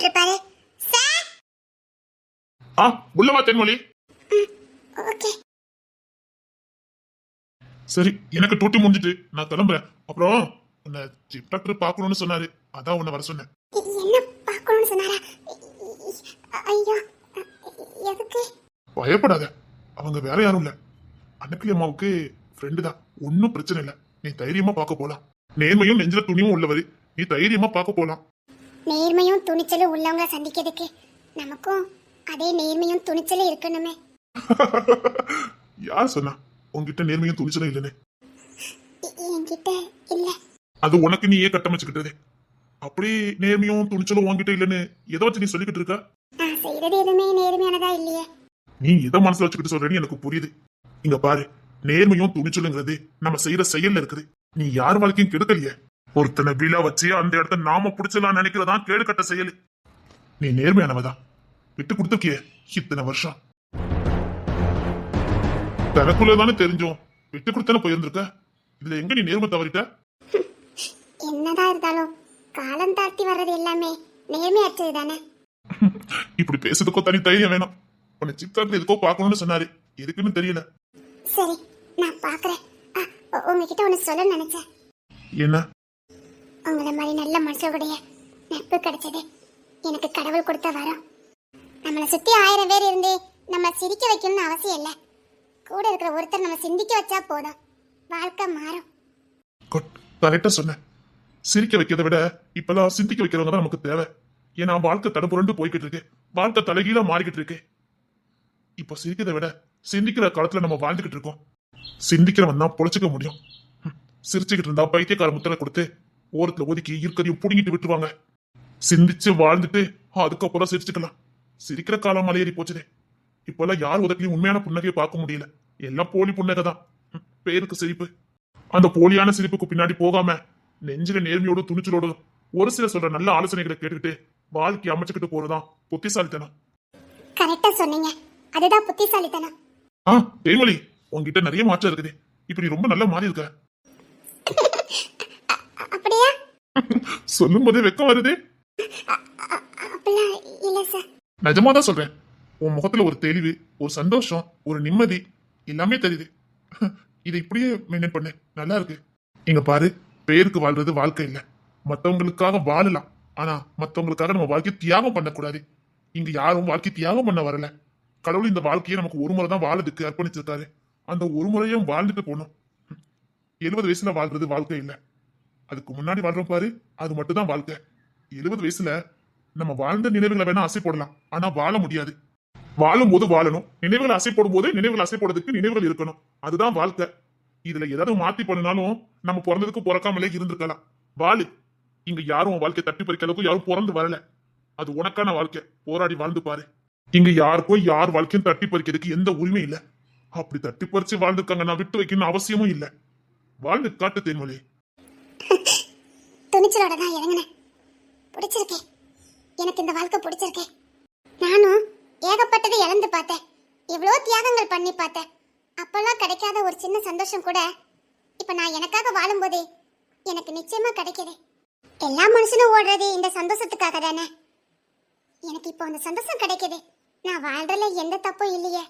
வந்துட்டு இருப்பாரு. சார் உள்ளவா தென்மொழி. ஓகே. சரி, எனக்கு டூட்டி முடிஞ்சிட்டு நான் கிளம்புறேன். அப்புறம் உன்னை சீஃப் டாக்டர் பார்க்கணும்னு சொன்னாரு, அதான் உன்னை வர சொன்னேன். என்ன பார்க்கணும்னு சொன்னாரா? ஐயோ, எதுக்கு? பயப்படாத, அவங்க வேற யாரும் இல்ல, அன்னைக்கு அம்மாவுக்கு ஃப்ரெண்டு தான். ஒன்னும் பிரச்சனை இல்ல, நீ தைரியமா பார்க்க போலாம். நேர்மையும் நெஞ்சில துணியும் உள்ளவரு, நீ தைரியமா பார்க்க போலாம். நேர்மையும் துணிச்சலும் உள்ளவங்க சந்திக்கிறதுக்கு நமக்கும் அதே நேர்மையும் துணிச்சலும் இருக்கணுமே. யார் சொன்னா உன்கிட்ட நேர்மையும் துணிச்சலும் இல்லைன்னு? என்கிட்ட இல்ல. அது உனக்கு நீயே கட்டமைச்சுக்கிட்டதே. அப்படி நேர்மையும் துணிச்சலும் உன்கிட்ட இல்லைன்னு எதை வச்சு நீ சொல்லிக்கிட்டு இருக்க? நான் செய்யறது எதுவுமே நேர்மையானதா இல்லையே. நீ எதை மனசுல வச்சுக்கிட்டு சொல்றேன்னு எனக்கு புரியுது. இங்க பாரு, நேர்மையும் துணிச்சலுங்கிறது நம்ம செய்யற செயல்ல இருக்குது. நீ யார் வாழ்க்கையும் கெடுக்கலையே. ஒருத்தனை விழா வச்சு அந்த இடத்த நாம பிடிச்சலாம் நினைக்கிறதா கேடு கட்ட செயல். நீ நேர்மையானவதான், விட்டு கொடுத்துருக்கிய இத்தனை வருஷம். தனக்குள்ளதானே தெரிஞ்சோம், விட்டு கொடுத்தானே போயிருந்திருக்க. இதுல எங்க நீ நேர்மை தவறிட்ட? என்னதான் இருந்தாலும் காலம் தாழ்த்தி வர்றது எல்லாமே நேர்மையற்றது தானே. இப்படி பேசுறதுக்கோ தனி தைரியம் வேணும். உன்னை சிப்கார்ட்ல எதுக்கோ பார்க்கணும்னு சொன்னாரு, எதுக்குன்னு தெரியல. சரி, நான் பாக்குறேன். உங்ககிட்ட ஒண்ணு சொல்ல நினைச்சேன். என்ன? உங்களை மாதிரி நல்ல மனுஷனுடைய நட்பு கிடைச்சது எனக்கு கடவுள் கொடுத்த வரம். நம்மளை சுத்தி 1000 பேர் இருந்து நம்ம சிரிக்க வைக்கணும்னு அவசியம் இல்லை. கூட இருக்கிற ஒருத்தர் நம்ம சிந்திக்க வச்சா போதும், வாழ்க்கை மாறும். கரெக்டா சொன்ன. சிரிக்க வைக்கிறத விட இப்பதான் சிந்திக்க வைக்கிறவங்க தான் நமக்கு தேவை. ஏன்னா வாழ்க்கை தடப்புரண்டு போய்கிட்டு இருக்கு, வாழ்க்கை தலைகீழா மாறிக்கிட்டு இருக்கு. இப்ப சிரிக்கிறத விட சிந்திக்கிற காலத்துல நம்ம வாழ்ந்துகிட்டு இருக்கோம். சிந்திக்கிறவன் தான் பொழைச்சிக்க முடியும். சிரிச்சுக்கிட்டு இருந்தா பைத்தியக்கார முத்திரை கொடுத்து ஓரத்துல ஒதுக்கி இருக்கதையும் புடுங்கிட்டு விட்டுருவாங்க. சிந்திச்சு வாழ்ந்துட்டு அதுக்கப்புறம் சிரிச்சுக்கலாம். சிரிக்கிற காலம் மலையேறி போச்சுதே. இப்பெல்லாம் யார் உதவியும் உண்மையான புன்னகையை பார்க்க முடியல, எல்லாம் போலி புன்னகை தான். பேருக்கு சிரிப்பு. அந்த போலியான சிரிப்புக்கு பின்னாடி போகாம நெஞ்சில நேர்மையோட துணிச்சலோட ஒரு சில சொல்ற நல்ல ஆலோசனைகளை கேட்டுக்கிட்டு வாழ்க்கை அமைச்சுக்கிட்டு போறதுதான் புத்திசாலித்தனம். கரெக்டா சொன்னீங்க, அதுதான் புத்திசாலித்தனம். தேன்மொழி, உன்கிட்ட நிறைய மாற்றம் இருக்குது. இப்ப நீ ரொம்ப நல்லா மாறி இருக்க. அப்படியா? சொல்லும் போதே வெக்கம் வருது. இல்ல சார், நிஜமாதான் சொல்றேன். உன் முகத்துல ஒரு தெளிவு, ஒரு சந்தோஷம், ஒரு நிம்மதி எல்லாமே தெரியுது. இதை இப்படியே மெயின்டைன் பண்ணு, நல்லா இருக்கு. இங்க பாரு, பேருக்கு வாழ்றது வாழ்க்கை இல்ல. மத்தவங்களுக்காக வாழலாம், ஆனா மத்தவங்களுக்காக நம்ம வாழ்க்கையை தியாகம் பண்ணக்கூடாது. இங்க யாரும் வாழ்க்கை தியாகம் பண்ண வரல. கடவுள் இந்த வாழ்க்கையை நமக்கு ஒரு முறை தான் வாழறதுக்கு அர்ப்பணிச்சிருக்காரு. அந்த ஒரு முறையும் வாழ்ந்துட்டு போகணும். 70 வயசுல வாழ்றது வாழ்க்கை இல்ல, அதுக்கு முன்னாடி வாழ்றோம் பாரு, அது மட்டும் தான் வாழ்க்கை. 70 வயசுல நம்ம வாழ்ந்த நினைவுகளை வேணா அசை போடலாம், ஆனா வாழ முடியாது. வாழும் போது வாழணும், நினைவுகளை அசை போடும் போது நினைவுகள் அசை போடுறதுக்கு நினைவுகள் இருக்கணும். அதுதான் வாழ்க்கை. இதுல ஏதாவது மாத்தி பண்ணினாலும் நம்ம பிறந்ததுக்கு பிறக்காமலே இருந்திருக்கலாம். வாழு. இங்க யாரும் வாழ்க்கையை தட்டி பறிக்க அளவுக்கு யாரும் பிறந்து வரல. அது உனக்கான வாழ்க்கை, போராடி வாழ்ந்து பாரு. இங்க யாருக்கும் யார் வாழ்க்கையும் தட்டி பறிக்கிறதுக்கு எந்த உரிமை இல்ல. அப்படி தட்டி பறிச்சு வாழ்ந்துருக்காங்க, நான் விட்டு வைக்கணும் அவசியமும் இல்ல. வாழ்ந்து காட்டு தேன்மொழி. துணிச்சலோட தான் இறங்கினேன். பிடிச்சிருக்கேன், எனக்கு இந்த வாழ்க்கை பிடிச்சிருக்கேன். நானும் ஏகப்பட்டதை இழந்து பார்த்தேன், எவ்வளோ தியாகங்கள் பண்ணி பார்த்தேன். அப்பெல்லாம் கிடைக்காத ஒரு சின்ன சந்தோஷம் கூட இப்ப நான் எனக்காக வாழும்போதே எனக்கு நிச்சயமா கிடைக்குது. எல்லா மனுஷனும் ஓடுறது இந்த சந்தோஷத்துக்காக தானே. எனக்கு இப்போ அந்த சந்தோஷம் கிடைக்குது. நான் வாழ்றதுல எந்த தப்பும் இல்லையே.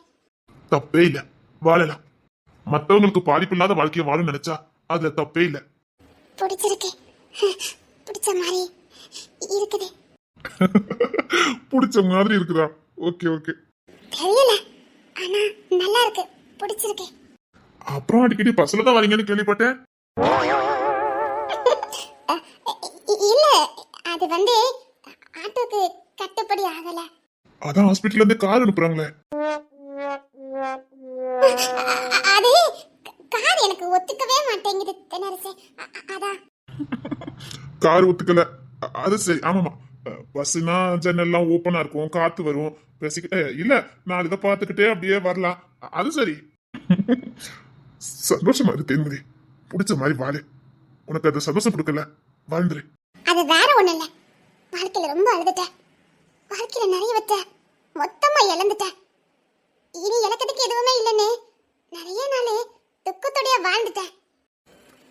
தப்பே இல்ல, வாழலாம். மத்தவங்களுக்கு பாதிப்பு இல்லாத வாழ்க்கையை வாழ நினைச்சா அதுல தப்பே இல்ல. பிடிச்சிருக்கு, பிடிச்ச மாதிரி இருக்குது. பிடிச்ச மாதிரி இருக்குதா? Okay okay. தெரியல, ஆனா நல்லா இருக்கு, பிடிச்சிருக்கு. அப்புறம் அடிக்கடி பஸ்ல தான் வரீங்கன்னு கேள்விப்பட்டேன். இல்ல, அது வந்து ஆட்டோக்கு கட்டுப்படி ஆகல. அதான் ஹாஸ்பிடல்ல இருந்து கார் அனுப்புறாங்களே. அது கார் எனக்கு ஒத்துக்கவே மாட்டேங்குது தெனரசே, அதான். கார் ஒத்துக்கல, அது சரி. ஆமாமா, பஸ்னா ஜன்னல்லாம் ஓப்பனா இருக்கும், காத்து வரும், பேசிக்கிட்டே இல்ல நான் இதை பார்த்துக்கிட்டே அப்படியே வரலாம். அது சரி. சந்தோஷமா இருக்கு தேன்மொழி, பிடிச்ச மாதிரி வாழு. உனக்கு அது சந்தோஷம் கொடுக்கல, வாழ்ந்துரு. அது வேற ஒண்ணு இல்ல, வாழ்க்கையில ரொம்ப அழுதுட்டேன். வாழ்க்கையில நிறைய வச்ச மொத்தமா இழந்துட்டேன். இனி இழக்கிறதுக்கு எதுவுமே இல்லைன்னு நிறைய நாள் துக்கத்தோடய வாழ்ந்துட்டேன்.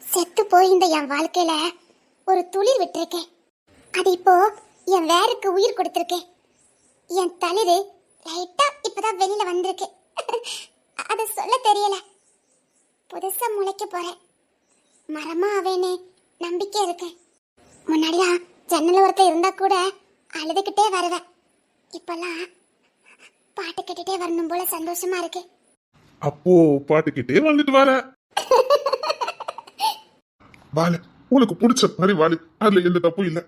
செத்து போயிருந்த என் வாழ்க்கையில ஒரு துளிர் விட்டுருக்கேன். அது இப்போ என் வேருக்கு உயிர் கொடுத்துருக்கேன். என் தளிரு லைட்டா இப்பதான் வெளியில வந்திருக்கு. அது சொல்ல தெரியல. புதுசா முளைக்க போறேன். மரமா ஆவேனே நம்பிக்கை இருக்கு. முன்னாடிலாம் ஜன்னல் ஓரத்துல இருந்தா கூட அழுதுகிட்டே வருவேன். இப்பெல்லாம் பாட்டு கேட்டுட்டே வரணும் போல சந்தோஷமா இருக்கு. அப்போ பாட்டுக்கிட்டே வந்துட்டு வர வாழு, உனக்கு பிடிச்ச மாதிரி வாழு, அதுல எந்த தப்பும் இல்ல.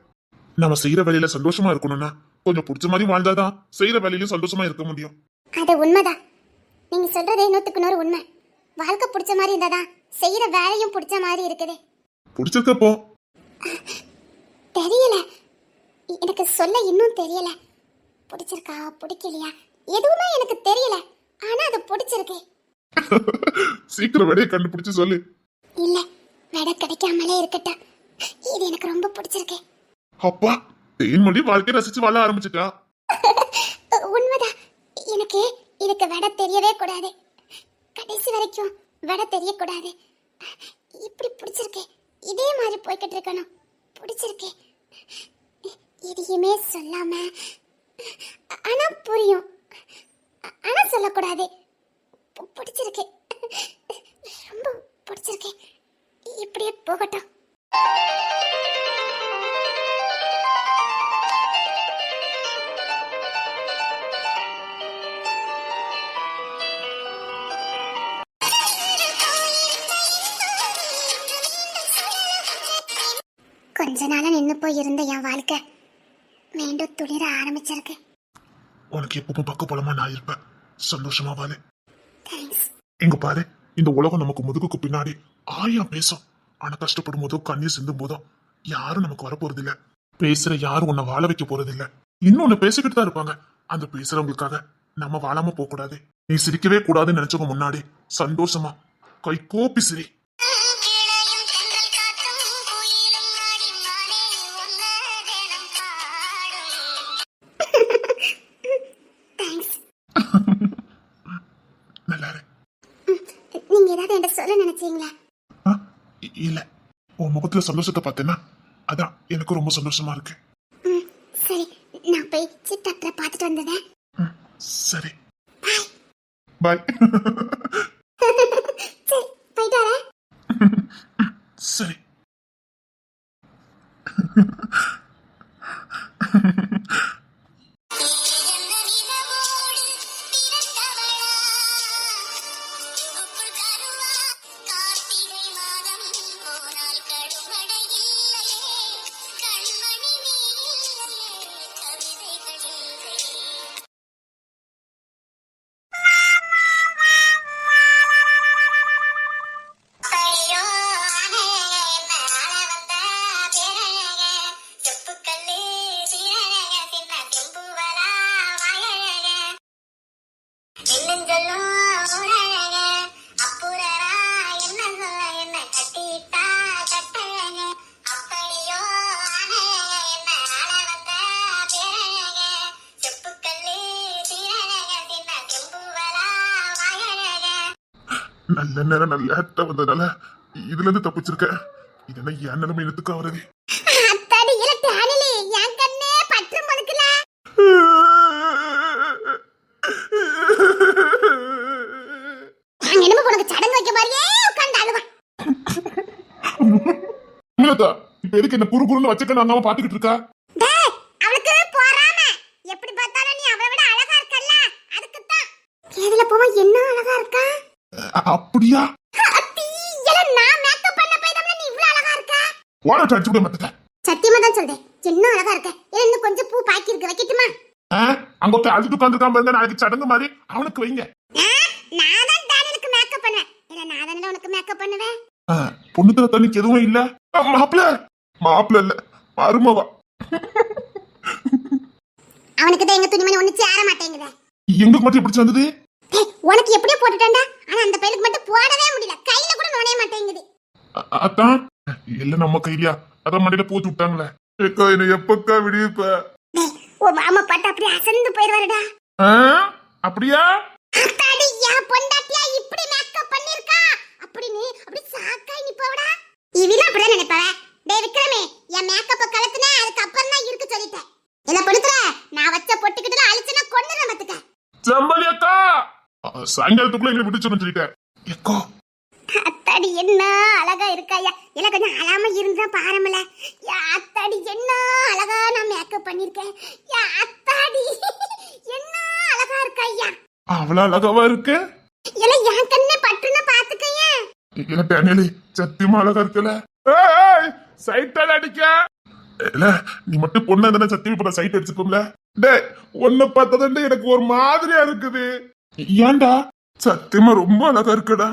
நம்ம செய்யற வேலையில சந்தோஷமா இருக்கணும்னா கொஞ்சம் பிடிச்ச மாதிரி வாழ்ந்தாதான் செய்யற வேலையிலும் சந்தோஷமா இருக்க முடியும். அது உண்மைதான். நீங்க சொல்றதே 100% உண்மை. வாழ்க்கை பிடிச்ச மாதிரி இருந்தாதான் செய்யற வேலையும் பிடிச்ச மாதிரி இருக்குது. பிடிச்சிருக்கப்போ தெரியல, எனக்கு சொல்ல இன்னும் தெரியல. பிடிச்சிருக்கா பிடிக்கலையா எதுவுமே எனக்கு தெரியல. ஆனா அது பிடிச்சிருக்கு. சீக்கிரம் விடையை கண்டுபிடிச்சு சொல்லு. இல்ல, விட கிடைக்காமலே இருக்கட்டும். இது எனக்கு ரொம்ப பிடிச்சிருக்கு. அப்பா, தேன்மொழி வாழ்க்கையை ரசிச்சு வாழ ஆரம்பிச்சுட்டா. உண்மைதான். எனக்கு இதுக்கு விட தெரியவே கூடாது. கடைசி வரைக்கும் விட தெரியக்கூடாது. இப்படி பிடிச்சிருக்கு. இதே மாதிரி போய்கிட்டு இருக்கணும். பிடிச்சிருக்கு. எதையுமே சொல்லாம, ஆனா புரியும், ஆனா சொல்லக்கூடாது. பிடிச்சிருக்கு, ரொம்ப பிடிச்சிருக்கு. இப்படியே போகட்டும். கொஞ்ச நாளா நின்னு போய் இருந்த என் வாழ்க்கை மீண்டும் துளிர ஆரம்பிச்சிருக்கு. உனக்கு எப்பவும் பக்க போலமா நான் இருப்பேன். சந்தோஷமா வாழு. தேங்க்ஸ். இங்க பாரு, இந்த உலகம் நமக்கு முதுகுக்கு பின்னாடி 1000 பேசும். ஆனா கஷ்டப்படும் போதோ கண்ணீர் சிந்தும் போதோ யாரும் நமக்கு வரப்போறது இல்ல. பேசுற யாரும் உன்னை வாழ வைக்க போறது இல்ல. இன்னொன்னு பேசிக்கிட்டு தான் இருப்பாங்க. அந்த பேசுறவங்களுக்காக நம்ம வாழாம போக கூடாது. நீ சிரிக்கவே கூடாதுன்னு நினைச்சவங்க முன்னாடி சந்தோஷமா கை கோப்பி சிரி. நல்லா இரு. நீங்க ஏதாவது என்கிட்ட சொல்ல நினைச்சீங்களா? இல்ல, உன் முகத்துல சந்தோஷத்தை பார்த்தேன்னா அதான் எனக்கு ரொம்ப சந்தோஷமா இருக்கு. சரி, நான் போய் சிட் டாக்டரை பார்த்துட்டு வந்ததேன். சரி, பாய். சரி, போயிட்டு வரேன். சரி. நல்ல நேரம் நல்ல வந்ததால இதுல இருந்து தப்பிச்சிருக்க. இதெல்லாம் என் நிலைமை எடுத்துக்க அவரது. அத்தாடி இலட்டு அணிலி, என் கண்ணே பற்று மழுக்கல. என்னமோ உனக்கு சடங்கு வைக்க மாதிரியே உட்கார்ந்து அழுவான். இப்ப எதுக்கு என்ன குறு குறுன்னு வச்சுக்க நாங்க பாத்துக்கிட்டு இருக்கா? டேய், அவளுக்கு பொறாம. எப்படி பார்த்தாலும் நீ அவளை விட அழகா இருக்கல்ல, அதுக்கு தான். கேதுல போவா என்ன அழகா இருக்கா? அப்படியா? நான் மேக்கப் பண்ண போய் தான் நீ இவ்வளவு அழகா இருக்க. வாடா அடிச்சு விட மாட்டேன். சத்தியமா தான் சொல்றேன், என்ன அழகா இருக்க. இன்னும் கொஞ்சம் பூ பாக்கி இருக்கு, வைக்கட்டுமா? அங்க ஒருத்தர் அழுது உட்காந்துருக்காம இருந்தா நாளைக்கு சடங்கு மாதிரி அவனுக்கு வைங்க. நான் தான் டேனியலுக்கு மேக்கப் பண்ணுவேன். இல்ல நான் தானே உனக்கு மேக்கப் பண்ணுவேன். பொண்ணுத்துல தண்ணிக்கு எதுவும் இல்ல. மாப்பிள்ள இல்ல, மருமவா. அவனுக்கு தான் எங்க துணிமணி ஒண்ணு சேர மாட்டேங்குதே. எங்களுக்கு மட்டும் எப்படி வந்தது? உனக்கு எப்படியோ போட்டுட்டேன்டா. ஆனா அந்த பையனுக்கு மட்டும் போடவே முடியல. கையில கூட நோனே மாட்டேங்குது. அதான் இல்ல நம்ம கையிலயா, அதான் மண்டையில போட்டு விட்டாங்களே. என்ன எப்பக்கா விடியப்ப? ஓ மாமா பாட்டு அப்படியே அசந்து போயிடுவாருடா. அப்படியா? அத்தாடி, என் பொண்டாட்டியா இப்படி மேக்கப் பண்ணிருக்கா அப்படின்னு அப்படி சாக்காய் நிப்பவடா. இவில அப்படிதான் நினைப்பவ. டேய் விக்ரமே, என் மேக்கப்ப கலத்துனே அதுக்கு அப்புறம் தான் இருக்கு சொல்லிட்டேன். சாயங்காலத்துக்குள்ள எங்களை விட்டு சொல்லிட்டேன். எக்கோ அத்தாடி என்ன அழகா இருக்காயா, இல்ல கொஞ்சம் அழாம இருந்தா பாருமல. அத்தாடி என்ன அழகா நான் மேக்கப் பண்ணிருக்கேன். அத்தாடி என்ன அழகா இருக்காயா. அவ்வளவு அழகாவா இருக்க. இல்ல என் கண்ணே பட்டுன்னு பாத்துக்கையா. இல்ல டேனியலி சத்தியமா அழகா இருக்கல. சைட்டால அடிக்க இல்ல நீ மட்டும் பொண்ணு தானே, சத்தியமா இப்ப சைட் அடிச்சுப்போம்ல. டே ஒன்ன பார்த்ததுண்டு எனக்கு ஒரு மாதிரியா இருக்குது. ஏன்டா சத்தியமா ரொம்ப அழகா இருக்கடா.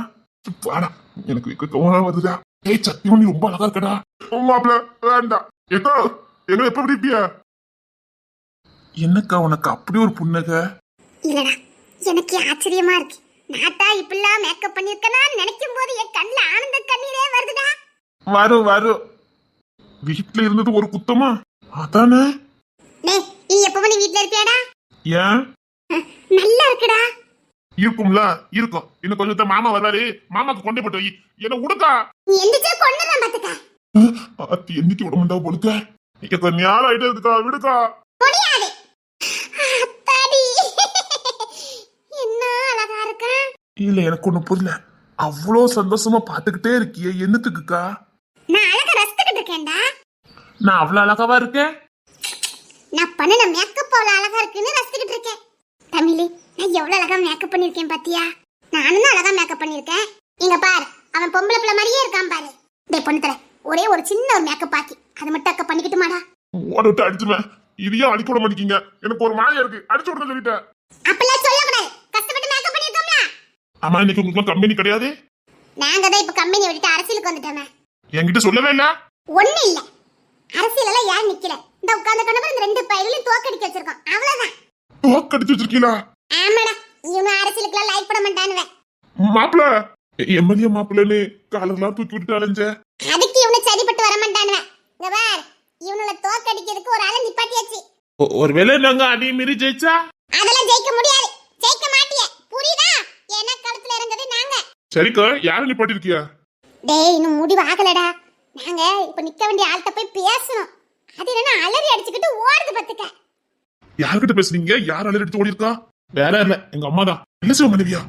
வாடா எனக்கு கோவம் வருதுடா. ஏய் சத்தியமா நீ ரொம்ப அழகா இருக்கடா. மாப்பிள வேண்டாம். எக்கோ எங்களை எப்ப பிடிப்பியா? என்னக்கா உனக்கு அப்படி ஒரு புன்னகை? இல்லடா எனக்கு ஆச்சரியமா இருக்கு. நாட்டா இப்பெல்லாம் மேக்கப் பண்ணிருக்கனா நினைக்கும் போது என் கண்ணுல ஆனந்த கண்ணீரே வருதுடா. வரும் வரும். வீட்டுல இருந்தது ஒரு குத்தமா? அதானே. நீ எப்பவும் நீ வீட்டுல இருப்பியாடா? ஏன் நல்லா இருக்குடா. இருக்கும்ல இருக்கும். இன்னும் கொஞ்சம் மாமா வர்றாரு, மாமாக்கு கொண்டே போட்டு வை. என்ன உடுக்கா நீ எந்திரிச்சா கொண்டுறேன் பாத்துக்க. அத்தி எந்திரிக்க விட மாட்டா பொழுக்க. நீங்க ஞாபகம் ஆயிட்டே இருக்குக்கா, விடுக்கா. முடியாது. அத்தாடி என்ன அழகா இருக்க. இல்ல எனக்கு ஒண்ணு புரியல. அவ்வளோ சந்தோஷமா பாத்துக்கிட்டே இருக்கியே என்னத்துக்குக்கா? நான் அழகா ரசிச்சுக்கிட்டு இருக்கேன்டா. நான் அவ்வளவு அழகாவா இருக்கேன்? நான் பண்ணின மேக்கப் அவ்வளவு அழகா இருக்குன்னு ரசிச்சுக்கிட்டு இருக்கேன். தமிழி நான் எவ்வளவு அழகா மேக்கப் பண்ணிருக்கேன் பாத்தியா? நானும் அழகா மேக்கப் பண்ணிருக்கேன். இங்க பாரு அவன் பொம்பளை பிள்ளை மாதிரியே இருக்கான் பாரு. டேய் பொண்ணு தர ஒரே ஒரு சின்ன ஒரு மேக்கப் பாக்கி அதை மட்டும் அக்கா பண்ணிக்கிட்டுமாடா? ஓட விட்டு அடிச்சுவேன். இதையும் அடிக்க விட மாட்டீங்க. எனக்கு ஒரு மாயா இருக்கு, அடிச்சு விடுங்க சொல்லிட்டேன். அப்பெல்லாம் சொல்லக்கூடாது. கஷ்டப்பட்டு மேக்கப் பண்ணிருக்கோம்ல. ஆமா இன்னைக்கு உங்களுக்கு கம்பெனி கிடையாது. நாங்க தான் இப்ப கம்பெனி விட்டுட்டு அரசியலுக்கு வந்துட்டோமே. என்கிட்ட சொல்லவே இல்ல. ஒண்ணு இல்ல அரசியல் எல்லாம் யாரும் நிக்கல. இந்த உட்கார்ந்த கணவர் இந்த ரெண்டு பையிலையும் தோக்கடிக்க வச்சிருக்கோம் அவ்வளவுதான். தோக்கடிச்சு வச்சிருக்கீங்களா? ஆமாடா இவங்க அரசியலுக்குலாம் லைக் பண்ண மாட்டானுவே. மாப்பிள எம்எல்ஏ மாப்பிள்ளன்னு காலெல்லாம் தூக்கி விட்டு அலைஞ்ச. அதுக்கு இவனு சரிப்பட்டு வர மாட்டானுவே. இங்க பார் இவனுல தோக்கடிக்கிறதுக்கு ஒரு ஆளை நிப்பாட்டியாச்சு. ஒருவேளை நாங்க அதே மீறி ஜெயிச்சா? அதெல்லாம் ஜெயிக்க முடியாது. ஜெயிக்க மாட்டியே புரியுதா? ஏன்னா களத்துல இறங்குறது நாங்க. சரிக்கா யாரை நிப்பாட்டி இருக்கியா? டேய் இன்னும் முடிவு ஆகலடா. நாங்க இப்ப நிக்க வேண்டிய ஆள்கிட்ட போய் பேசணும். அது என்னன்னா அலறி அடிச்சுக்கிட்டு ஓடுது பத்துக்க. யார்கிட்ட பேசுறீங்க? யார் அலறி எடுத்து ஓடி இருக்கா? வேற இல்ல எங்க அம்மா தான். நல்ல சிவ மனைவியா?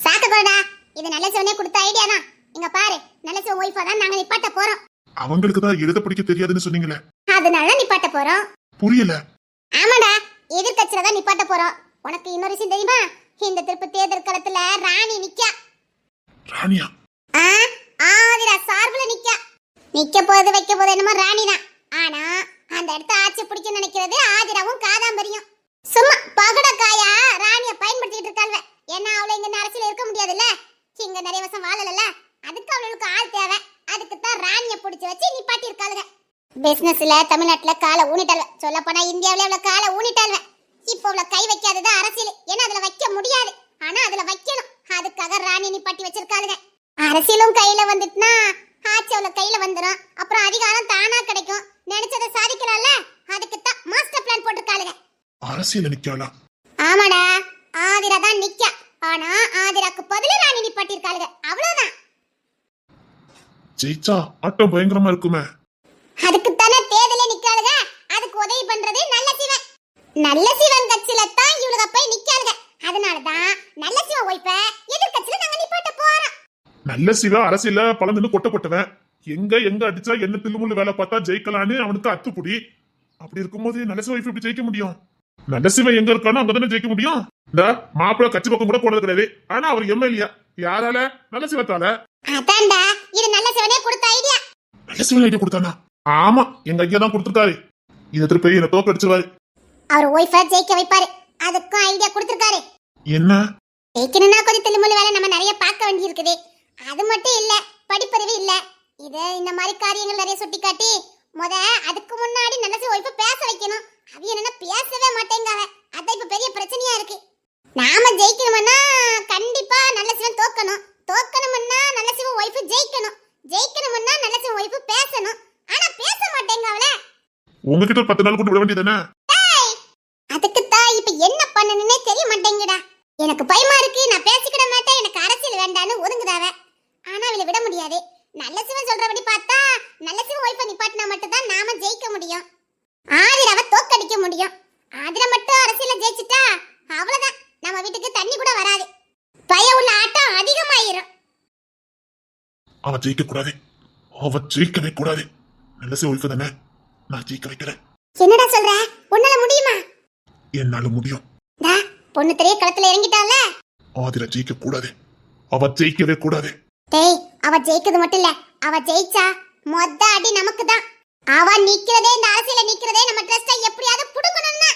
சாக்ககோடா இது நல்ல சிவனே கொடுத்த ஐடியா தான். இங்க பாரு நல்ல சிவ ஒய்ஃபா தான் நாங்க நிப்பாட்ட போறோம். அவங்களுக்கு தான் எழுத படிக்க தெரியாதுன்னு சொன்னீங்களே. அதனால நிப்பாட்ட போறோம். புரியல. ஆமாடா எதிர்கட்சியில தான் நிப்பாட்ட போறோம். உனக்கு இன்னொரு விஷயம் தெரியுமா? இந்த திருப்பி தேர்தல் களத்துல ராணி நிக்கா. ராணியா? ஆதிரா சார்புல நிக்க போது வைக்க போது என்னமோ ராணி தான். ஆனா அந்த இடத்த ஆட்சி பிடிக்க நினைக்கிறது ஆதிராவும் காதாம்பரியும். சும்மா பகட காயா ராணிய பயன்படுத்திட்டு இருக்காங்க. ஏன்னா அவளை இங்க அரசியல இருக்க முடியாதுல்ல. இங்க நிறைய வருஷம் வாழல. அதுக்கு அவளுக்கு ஆள் தேவை. அதுக்கு தான் ராணிய பிடிச்சு வச்சு நிப்பாட்டி இருக்காளுங்க. பிசினஸ்ல தமிழ்நாட்டுல காலை ஊனிட்டாள்வ. சொல்ல போனா இந்தியாவில அவளை காலை ஊனிட்டாள்வ. இப்போ அவளை கை வைக்காதது அரசியல். ஏன்னா அதுல வைக்க முடியாது. ஆனா அதுல வைக்கணும். அதுக்காக ராணி நிப்பாட்டி வச்சிருக்காளுங்க. அரசியலும் கையில வந்துட்டுனா ஆட்சி அவளை கையில வந்துடும். அப்புறம் அதிகாரம் தானா கிடைக்கும். நினைச்சதை சாதிக்கலாம்ல. அதுக்கு தான் மாஸ்டர் பிளான் போட்டுருக்காளுங்க. அரசியல் நிக்காளா? ஆமாடா ஆதிரா தான் நிக்கா. ஆனா ஆதிராக்கு பதிலா ராணி நிப்பாட்டி இருக்காளுங்க. அவ்வளவுதான். ஜெயிச்சா ஆட்டம் பயங்கரமா இருக்குமே. அதுக்கு தானே தேர்தலே நிக்காளுங்க. அதுக்கு உதவி பண்றது நல்ல சிவன். நல்ல சிவன் கட்சியில தான் இவளுக போய் நிக்காளுங்க. அதனால தான் நல்ல சிவன் ஒய்ஃப எதிர்கட்சியில நாங்க நிப்பாட்ட போறோம். நல்ல சிவா அரசியல பலந்து கொட்ட கொட்டவன். எங்க அடிச்சா என்ன தில்லுமுள்ளு வேலை பார்த்தா ஜெயிக்கலான்னு அவனுக்கு அத்துப்புடி. அப்படி இருக்கும்போது நல்ல சிவா இப்ப எப்படி ஜெயிக்க முடியும்? நல்ல சிவன் எங்க இருக்கானோ அங்கதானே ஜெயிக்க முடியும். இந்த மாப்பிள்ள கட்சி பக்கம் கூட போனது கிடையாது. ஆனா அவர் எம்எல்ஏ யாரால? நல்ல சிவத்தால. அதான்டா இது நல்ல சிவனே கொடுத்த ஐடியா. நல்ல சிவன் ஐடியா கொடுத்தானா? ஆமா எங்க ஐயா தான் கொடுத்துருக்காரு. இதை திருப்பி என்ன தோக்கடிச்சிருவாரு. அவர் ஒய்ஃபை ஜெயிக்க வைப்பாரு. அதுக்கும் ஐடியா கொடுத்திருக்காரு. என்ன ஜெயிக்கணும்னா கொஞ்சம் தில்லுமுள்ளு வேலை நம்ம நிறைய பார்க்க வேண்டி இருக்குது. அது மட்டும் இல்ல படிப்பறிவு இல்ல. இது இந்த மாதிரி காரியங்கள் நிறைய சுட்டி காட்டி அதுக்கு முன்னாடி நல்ல ஒய்ஃபை பேச வைக்கணும். அது என்னன்னா பேசவே மாட்டேங்காவ. அதான் இப்ப பெரிய பிரச்சனையா இருக்கு. நாம ஜெயிக்கணும்னா கண்டிப்பா நல்ல சிவன் தோக்கணும். தோக்கணும்னா நல்ல சிவன் ஒய்ஃபை ஜெயிக்கணும். ஜெயிக்கணும்னா நல்ல சிவன் ஒய்ஃபை பேசணும். ஆனா பேச மாட்டேங்காவல. உங்ககிட்ட ஒரு 10 நாள் கொண்டு விட வேண்டியதானே? அதுக்கு தான் இப்ப என்ன பண்ணணும்னே தெரிய மாட்டேங்குடா. எனக்கு பயமா இருக்கு. நான் பேசிக்கிட மாட்டேன். எனக்கு அரசியல் வேண்டான்னு ஒதுங்குதாவ. ஆனா அவளை விட முடியாது. நல்ல சிவன் சொல்றபடி பார்த்தா நல்ல சிவன் ஒய்ஃபை நிப்பாட்டினா மட்டும் தான் நாம ஜெயிக்க முடியும். ஆதிராவை தோக்கடிக்க முடியும். ஆதிரா மட்டும் அரசியல ஜெயிச்சிட்டா அவ்வளவுதான். நம்ம வீட்டுக்கு தண்ணி கூட வராது. பய உள்ள ஆட்டம் அதிகமாயிரும். அவ ஜெயிக்க கூடாது, அவ ஜெயிக்கவே கூடாது. நல்ல ஒய்ஃப் தானே, நான் ஜெயிக்க வைக்கிறேன். என்னடா சொல்ற? உன்னால முடியுமா? என்னால முடியும். பொண்ணு தெரிய களத்துல இறங்கிட்டால. ஆதிரா ஜெயிக்க கூடாது, அவ ஜெயிக்கவே கூடாது. டேய், அவ ஜெயிக்கிறது மட்டும் இல்ல, அவ ஜெயிச்சா மொத்த அடி நமக்கு தான். அவ நிக்கிறதே, இந்த அரசியல நிக்கிறதே நம்ம ட்ரஸ்டை எப்படியாவது புடுங்கணும்னா.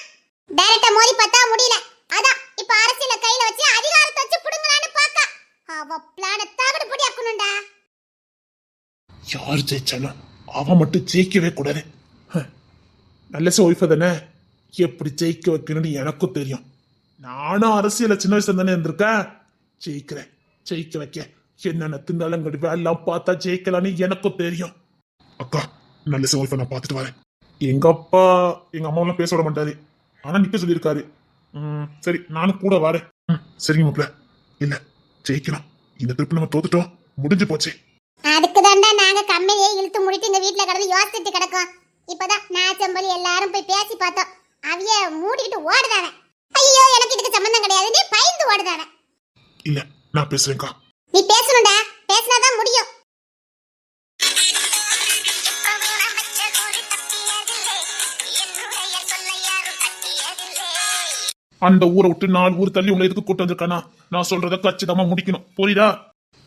டைரக்டா மோதி பார்த்தா முடியல, அதான் இப்ப அரசியல கையில வச்சு அதிகாரத்தை வச்சு புடுங்கலான்னு பாக்க. அவ பிளான தகடு பொடி ஆக்கணும்டா. யார் ஜெயிச்சாலும் அவ மட்டும் ஜெயிக்கவே கூடாது. நல்ல ஒய்ஃப் தானே, எப்படி ஜெயிக்க வைக்கணும்னு எனக்கும் தெரியும். நானும் அரசியல சின்ன வயசுல தானே இருந்திருக்கேன். ஜெயிக்கிறேன், ஜெயிக்க வைக்க என்னென்ன திண்டாலங்கடி எல்லாம் பார்த்தா ஜெயிக்கலான்னு எனக்கும் தெரியும். அக்கா, நல்ல ஒய்ஃபை நான் பார்த்துட்டு வரேன். எங்க அப்பா எங்க அம்மாவெல்லாம் பேச விட மாட்டாரு, ஆனா நிக்க சொல்லியிருக்காரு. சரி, நானும் கூட வரேன். சரிங்க மாப்ள. இல்ல, ஜெயிக்கலாம். இந்த ட்ரிப் நம்ம தோத்துட்டோம், முடிஞ்சு போச்சு. அதுக்கு தாண்டா நாங்க கம்மியே இழுத்து முடிட்டு இந்த வீட்ல கடந்து யோசிச்சுட்டு கிடக்கோம். இப்பதான் நாச்சம்பலி எல்லாரும் போய் பேசி பார்த்தோம். அவிய மூடிக்கிட்டு ஓடுதாவ. ஐயோ, எனக்கு இதுக்கு சம்பந்தம் கிடையாது, நீ பயந்து ஓடுதாவ. இல்ல, நான் பேசுறேன்க்கா. நீ பேசணும்டா, பேசினாதான் முடியும். அந்த ஊரை விட்டு 4 ஊர் தள்ளி உங்களை எதுக்கு கூட்டு வந்திருக்கானா? நான் சொல்றத கச்சிதமா முடிக்கணும், புரியுதா?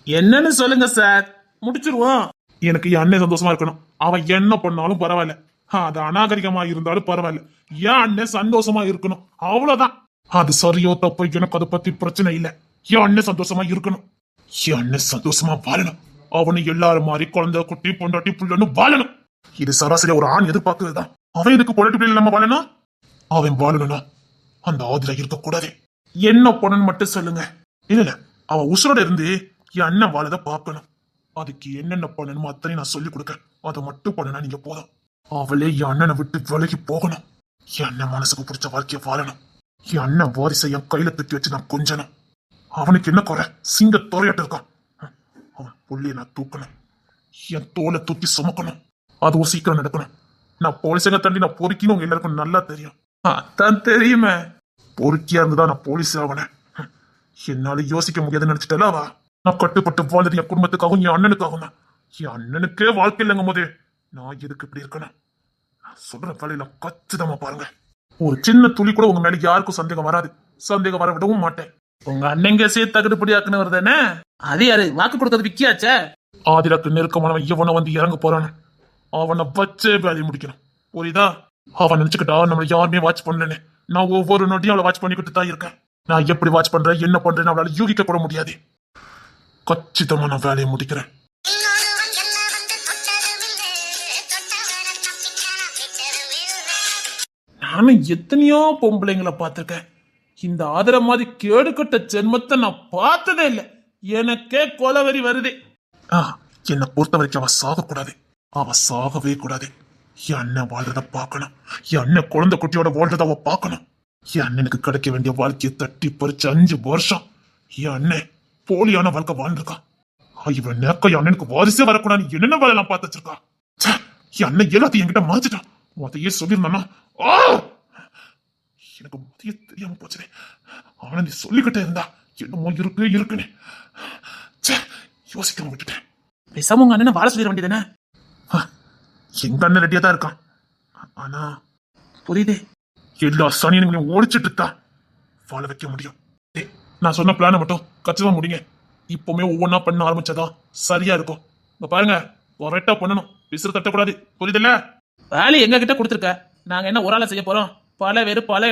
என்னன்னு சொல்லுங்க சார், முடிச்சிருவோம். எனக்கு என் அண்ணன் சந்தோஷமா இருக்கணும். அவன் என்ன பண்ணாலும் பரவாயில்ல, அது அநாகரிகமா இருந்தாலும் பரவாயில்ல. என் அண்ணன் சந்தோஷமா இருக்கணும், அவ்வளவுதான். அது சரியோ தப்போ எனக்கு அதை பத்தி பிரச்சனை இல்ல. என் அண்ணன் சந்தோஷமா இருக்கணும், என் அண்ணன் சந்தோஷமா வாழணும். அவனு எல்லாரும் மாதிரி குழந்தை குட்டி பொண்டாட்டி புள்ளன்னு வாழணும். இது சராசரி ஒரு ஆண் எதிர்பார்க்கிறதுதான். அவன் இதுக்கு பொண்டாட்டி இல்லாம வாழணும். அவன் வாழணும்னா அந்த ஆதிரா இருக்க கூடாது. என்ன பண்ணணும் மட்டும் சொல்லுங்க. இல்ல, அவன் உசுரோட இருந்து என் அண்ணன் வாழத பார்க்கணும். அதுக்கு என்னென்ன பண்ணணுமோ அத்தனை நான் சொல்லி கொடுக்கேன். அதை மட்டும் பண்ணனா நீங்க போதும். அவளே என் அண்ணனை விட்டு விலகி போகணும். என் அண்ணன் மனசுக்கு பிடிச்ச வாழ்க்கைய வாழணும். என் அண்ணன் வாரிசை என் கையில தூக்கி வச்சு நான் கொஞ்சணும். அவனுக்கு என்ன குறை? சிங்க தோரையாட்டு இருக்கான். அவன் புள்ளிய நான் தூக்கணும், என் தோலை தூக்கி சுமக்கணும். அதுவும் சீக்கிரம் நடக்கணும். நான் போலீஸங்க தாண்டி நான் பொறுக்கின்னு உங்க எல்லாருக்கும் நல்லா தெரியும். அதான் தெரியுமே, பொறுக்கியா இருந்துதான் நான் போலீஸ் ஆவனேன். என்னால யோசிக்க முடியாதுன்னு நினைச்சிட்டல அவ. நான் கட்டுப்பட்டு வாழ்ந்தது என் குடும்பத்துக்காகவும் என் அண்ணனுக்காகவும் தான். என் அண்ணனுக்கே வாழ்க்கை இல்லைங்கும் போது நான் எதுக்கு இப்படி இருக்கணும்? நான் சொல்ற வேலையில கச்சிதமா பாருங்க. ஒரு சின்ன துளி கூட உங்க மேல யாருக்கும் சந்தேகம் வராது. சந்தேகம் வர விடவும் மாட்டேன். உங்க அண்ணங்க சேர்த்து தகுடுபடி ஆக்குன்னு வருதானே? அது யாரு? வாக்கு கொடுத்தது விக்கியாச்சே. ஆதிராக்கு நெருக்கமானவன் இவனை வந்து இறங்க போறானு, அவனை வச்சே வேலையை முடிக்கணும், புரியுதா? அவன் நினைச்சுக்கிட்டா நம்மள யாருமே வாட்ச் பண்ணலன்னு. நான் ஒவ்வொரு நொடியும் அவளை வாட்ச் பண்ணிக்கிட்டு தான் இருக்கேன். நான் எப்படி வாட்ச் பண்றேன், என்ன பண்றேன்னு அவளால யூகிக்க கூட முடியாது. கச்சிதமா நான் வேலையை முடிக்கிறேன். நானும் எத்தனையோ பொம்பளைங்களை பார்த்திருக்கேன். இந்த ஆதர மாதிரி கேடுகட்ட ஜென்மத்தை நான் பார்த்ததே இல்லை. எனக்கே கொலவெறி வருது. என்னை பொறுத்த வரைக்கும் அவ சாகக்கூடாது, அவ சாகவே கூடாது. என் அண்ணன் வாழ்றத பார்க்கணும். என் அண்ணன் குழந்தை குட்டியோட வாழ்றத அவ பார்க்கணும். என் அண்ணனுக்கு கிடைக்க வேண்டிய வாழ்க்கையை தட்டி பறிச்சு 5 வருஷம் என் அண்ணன் போலியான வாழ்க்கை வாழ்ந்திருக்கான். இவன் நேக்க என் அண்ணனுக்கு வாரிசே வரக்கூடாது என்னென்ன வேலையெல்லாம் பார்த்து வச்சிருக்கான். என் அண்ணன் எல்லாத்தையும் என்கிட்ட மறைச்சிட்டான். அதையே சொல்லியிருந்தானா எனக்கு மதிய தெரியாம போச்சு. ஆனந்தி சொல்லிக்கிட்டே இருந்தா என்னமோ இருக்குன்னு யோசிக்காம விட்டுட்டேன். பேசாம உங்க அண்ணனை வாழ சொல்லிட வேண்டியதானே? எங்க அண்ணன் ரெடியா தான் இருக்கான். ஆனா புரியுதே, எல்லா சனியனையும் ஓடிச்சிட்டு தான் வாழ வைக்க முடியும். நான் சொன்ன பிளானை மட்டும் கச்சிதமா முடிங்க. இப்பவுமே ஒவ்வொன்னா பண்ண ஆரம்பிச்சதா சரியா இருக்கும். இப்ப பாருங்க, கரெக்டா பண்ணணும், விசிறு தட்டக்கூடாது, புரியுதுல்ல? வேலை எங்க கிட்ட கொடுத்துருக்க. நாங்க என்ன ஒரு ஆளை செய்ய போறோம்? பல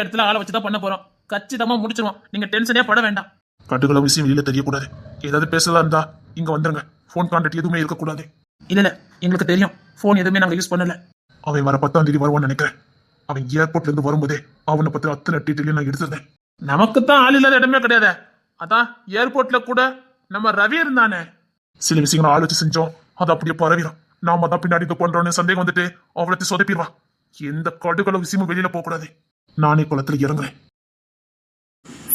இடத்துல ஆளை வச்சுதான் பண்ண போறோம். கச்சிதமா முடிச்சிருவோம். நீங்க டென்ஷனே பட வேண்டாம். கட்டுகள விஷயம் வெளியில தெரியக்கூடாது. ஏதாவது பேசலாம் இருந்தா இங்க வந்துருங்க. போன் கான்டாக்ட் எதுவுமே இருக்கக்கூடாது. இல்ல, எங்களுக்கு தெரியும். போன் எதுவுமே நாங்க யூஸ் பண்ணல. அவன் வர 10ஆம் தேதி வருவான்னு நினைக்கிறேன். அவன் ஏர்போர்ட்ல இருந்து வரும்போதே அவனை பத்தி அத்தனை டீட்டெயிலையும் நான் எடுத்துருந்தேன். நமக்கு தான் ஆள் இல்லாத இடமே கிடையாது. அதான் ஏர்போர்ட்ல கூட நம்ம ரவி இருந்தானே. சில விஷயங்களை ஆள் வச்சு செஞ்சோம், அது அப்படியே பரவிடும். நாம தான் பின்னாடி இது பண்றோன்னு சந்தேகம் வந்துட்டு அவளத்தை சொதப்பிடுவா. எந்த கடுகள விஷயமும் வெளியில போக கூடாது. நானே குளத்துல இறங்குறேன்.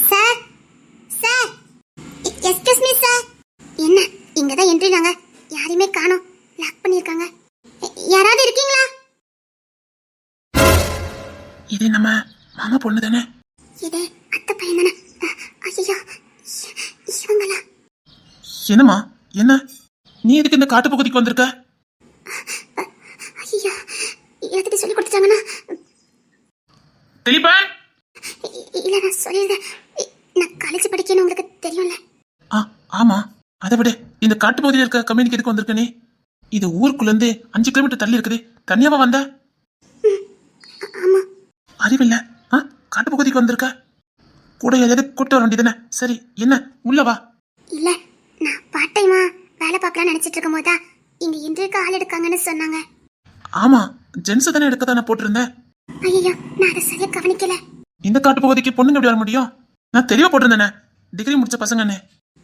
Sir, sir, excuse me sir. என்ன இங்கதான் என்ட்ரி நாங்க யாரையுமே காணோம், லாக் பண்ணிருக்காங்க. யாராவது இருக்கீங்களா? இது நம்ம மாமா பொண்ணு தானே? இது அத்தை பையன் தானே? ஐயோ, இவங்களா? என்னம்மா என்ன நீ எதுக்கு இந்த காட்டு பகுதிக்கு வந்திருக்க? ஐயா, எல்லாத்திட்டையும் சொல்லி கொடுத்துட்டாங்கன்னா? திலீபன். இல்ல, நான் சொல்லியிருந்தேன். நான் காலேஜ் படிக்கணும், உங்களுக்கு தெரியும்ல. ஆமா, அதை விட இந்த காட்டு பகுதியில் இருக்க கம்யூனிக்கு எதுக்கு வந்திருக்க நீ? இது ஊருக்குள்ள இருந்து 5 கிலோமீட்டர் தள்ளி இருக்குது. தனியாவா வந்த? ஆமா. அறிவில்ல? காட்டு பகுதிக்கு வந்திருக்க, கூட எதாவது கூட்டு வர வேண்டியதுன்னு. சரி, என்ன உள்ள வா. இல்ல, நான் பார்ட் டைமா வேலை பார்க்கலாம்னு நினைச்சிட்டு இருக்கும் போதா இங்க இன்றைக்கு ஆள் எடுக்காங்கன்னு சொன்னாங்க. ஆமா, ஜென்ஸ் தானே எடுக்க தானே போட்டிருந்தேன். ஐயோ, நான் அதை சரியா கவனிக்கல. இந்த காட்டு பகுதிக்கு பொண்ணுங்க எப்படி வர முடியும்? நான் தெளிவா போட்டிருந்தேனே, டிகிரி முடிச்ச பசங்கன்னு.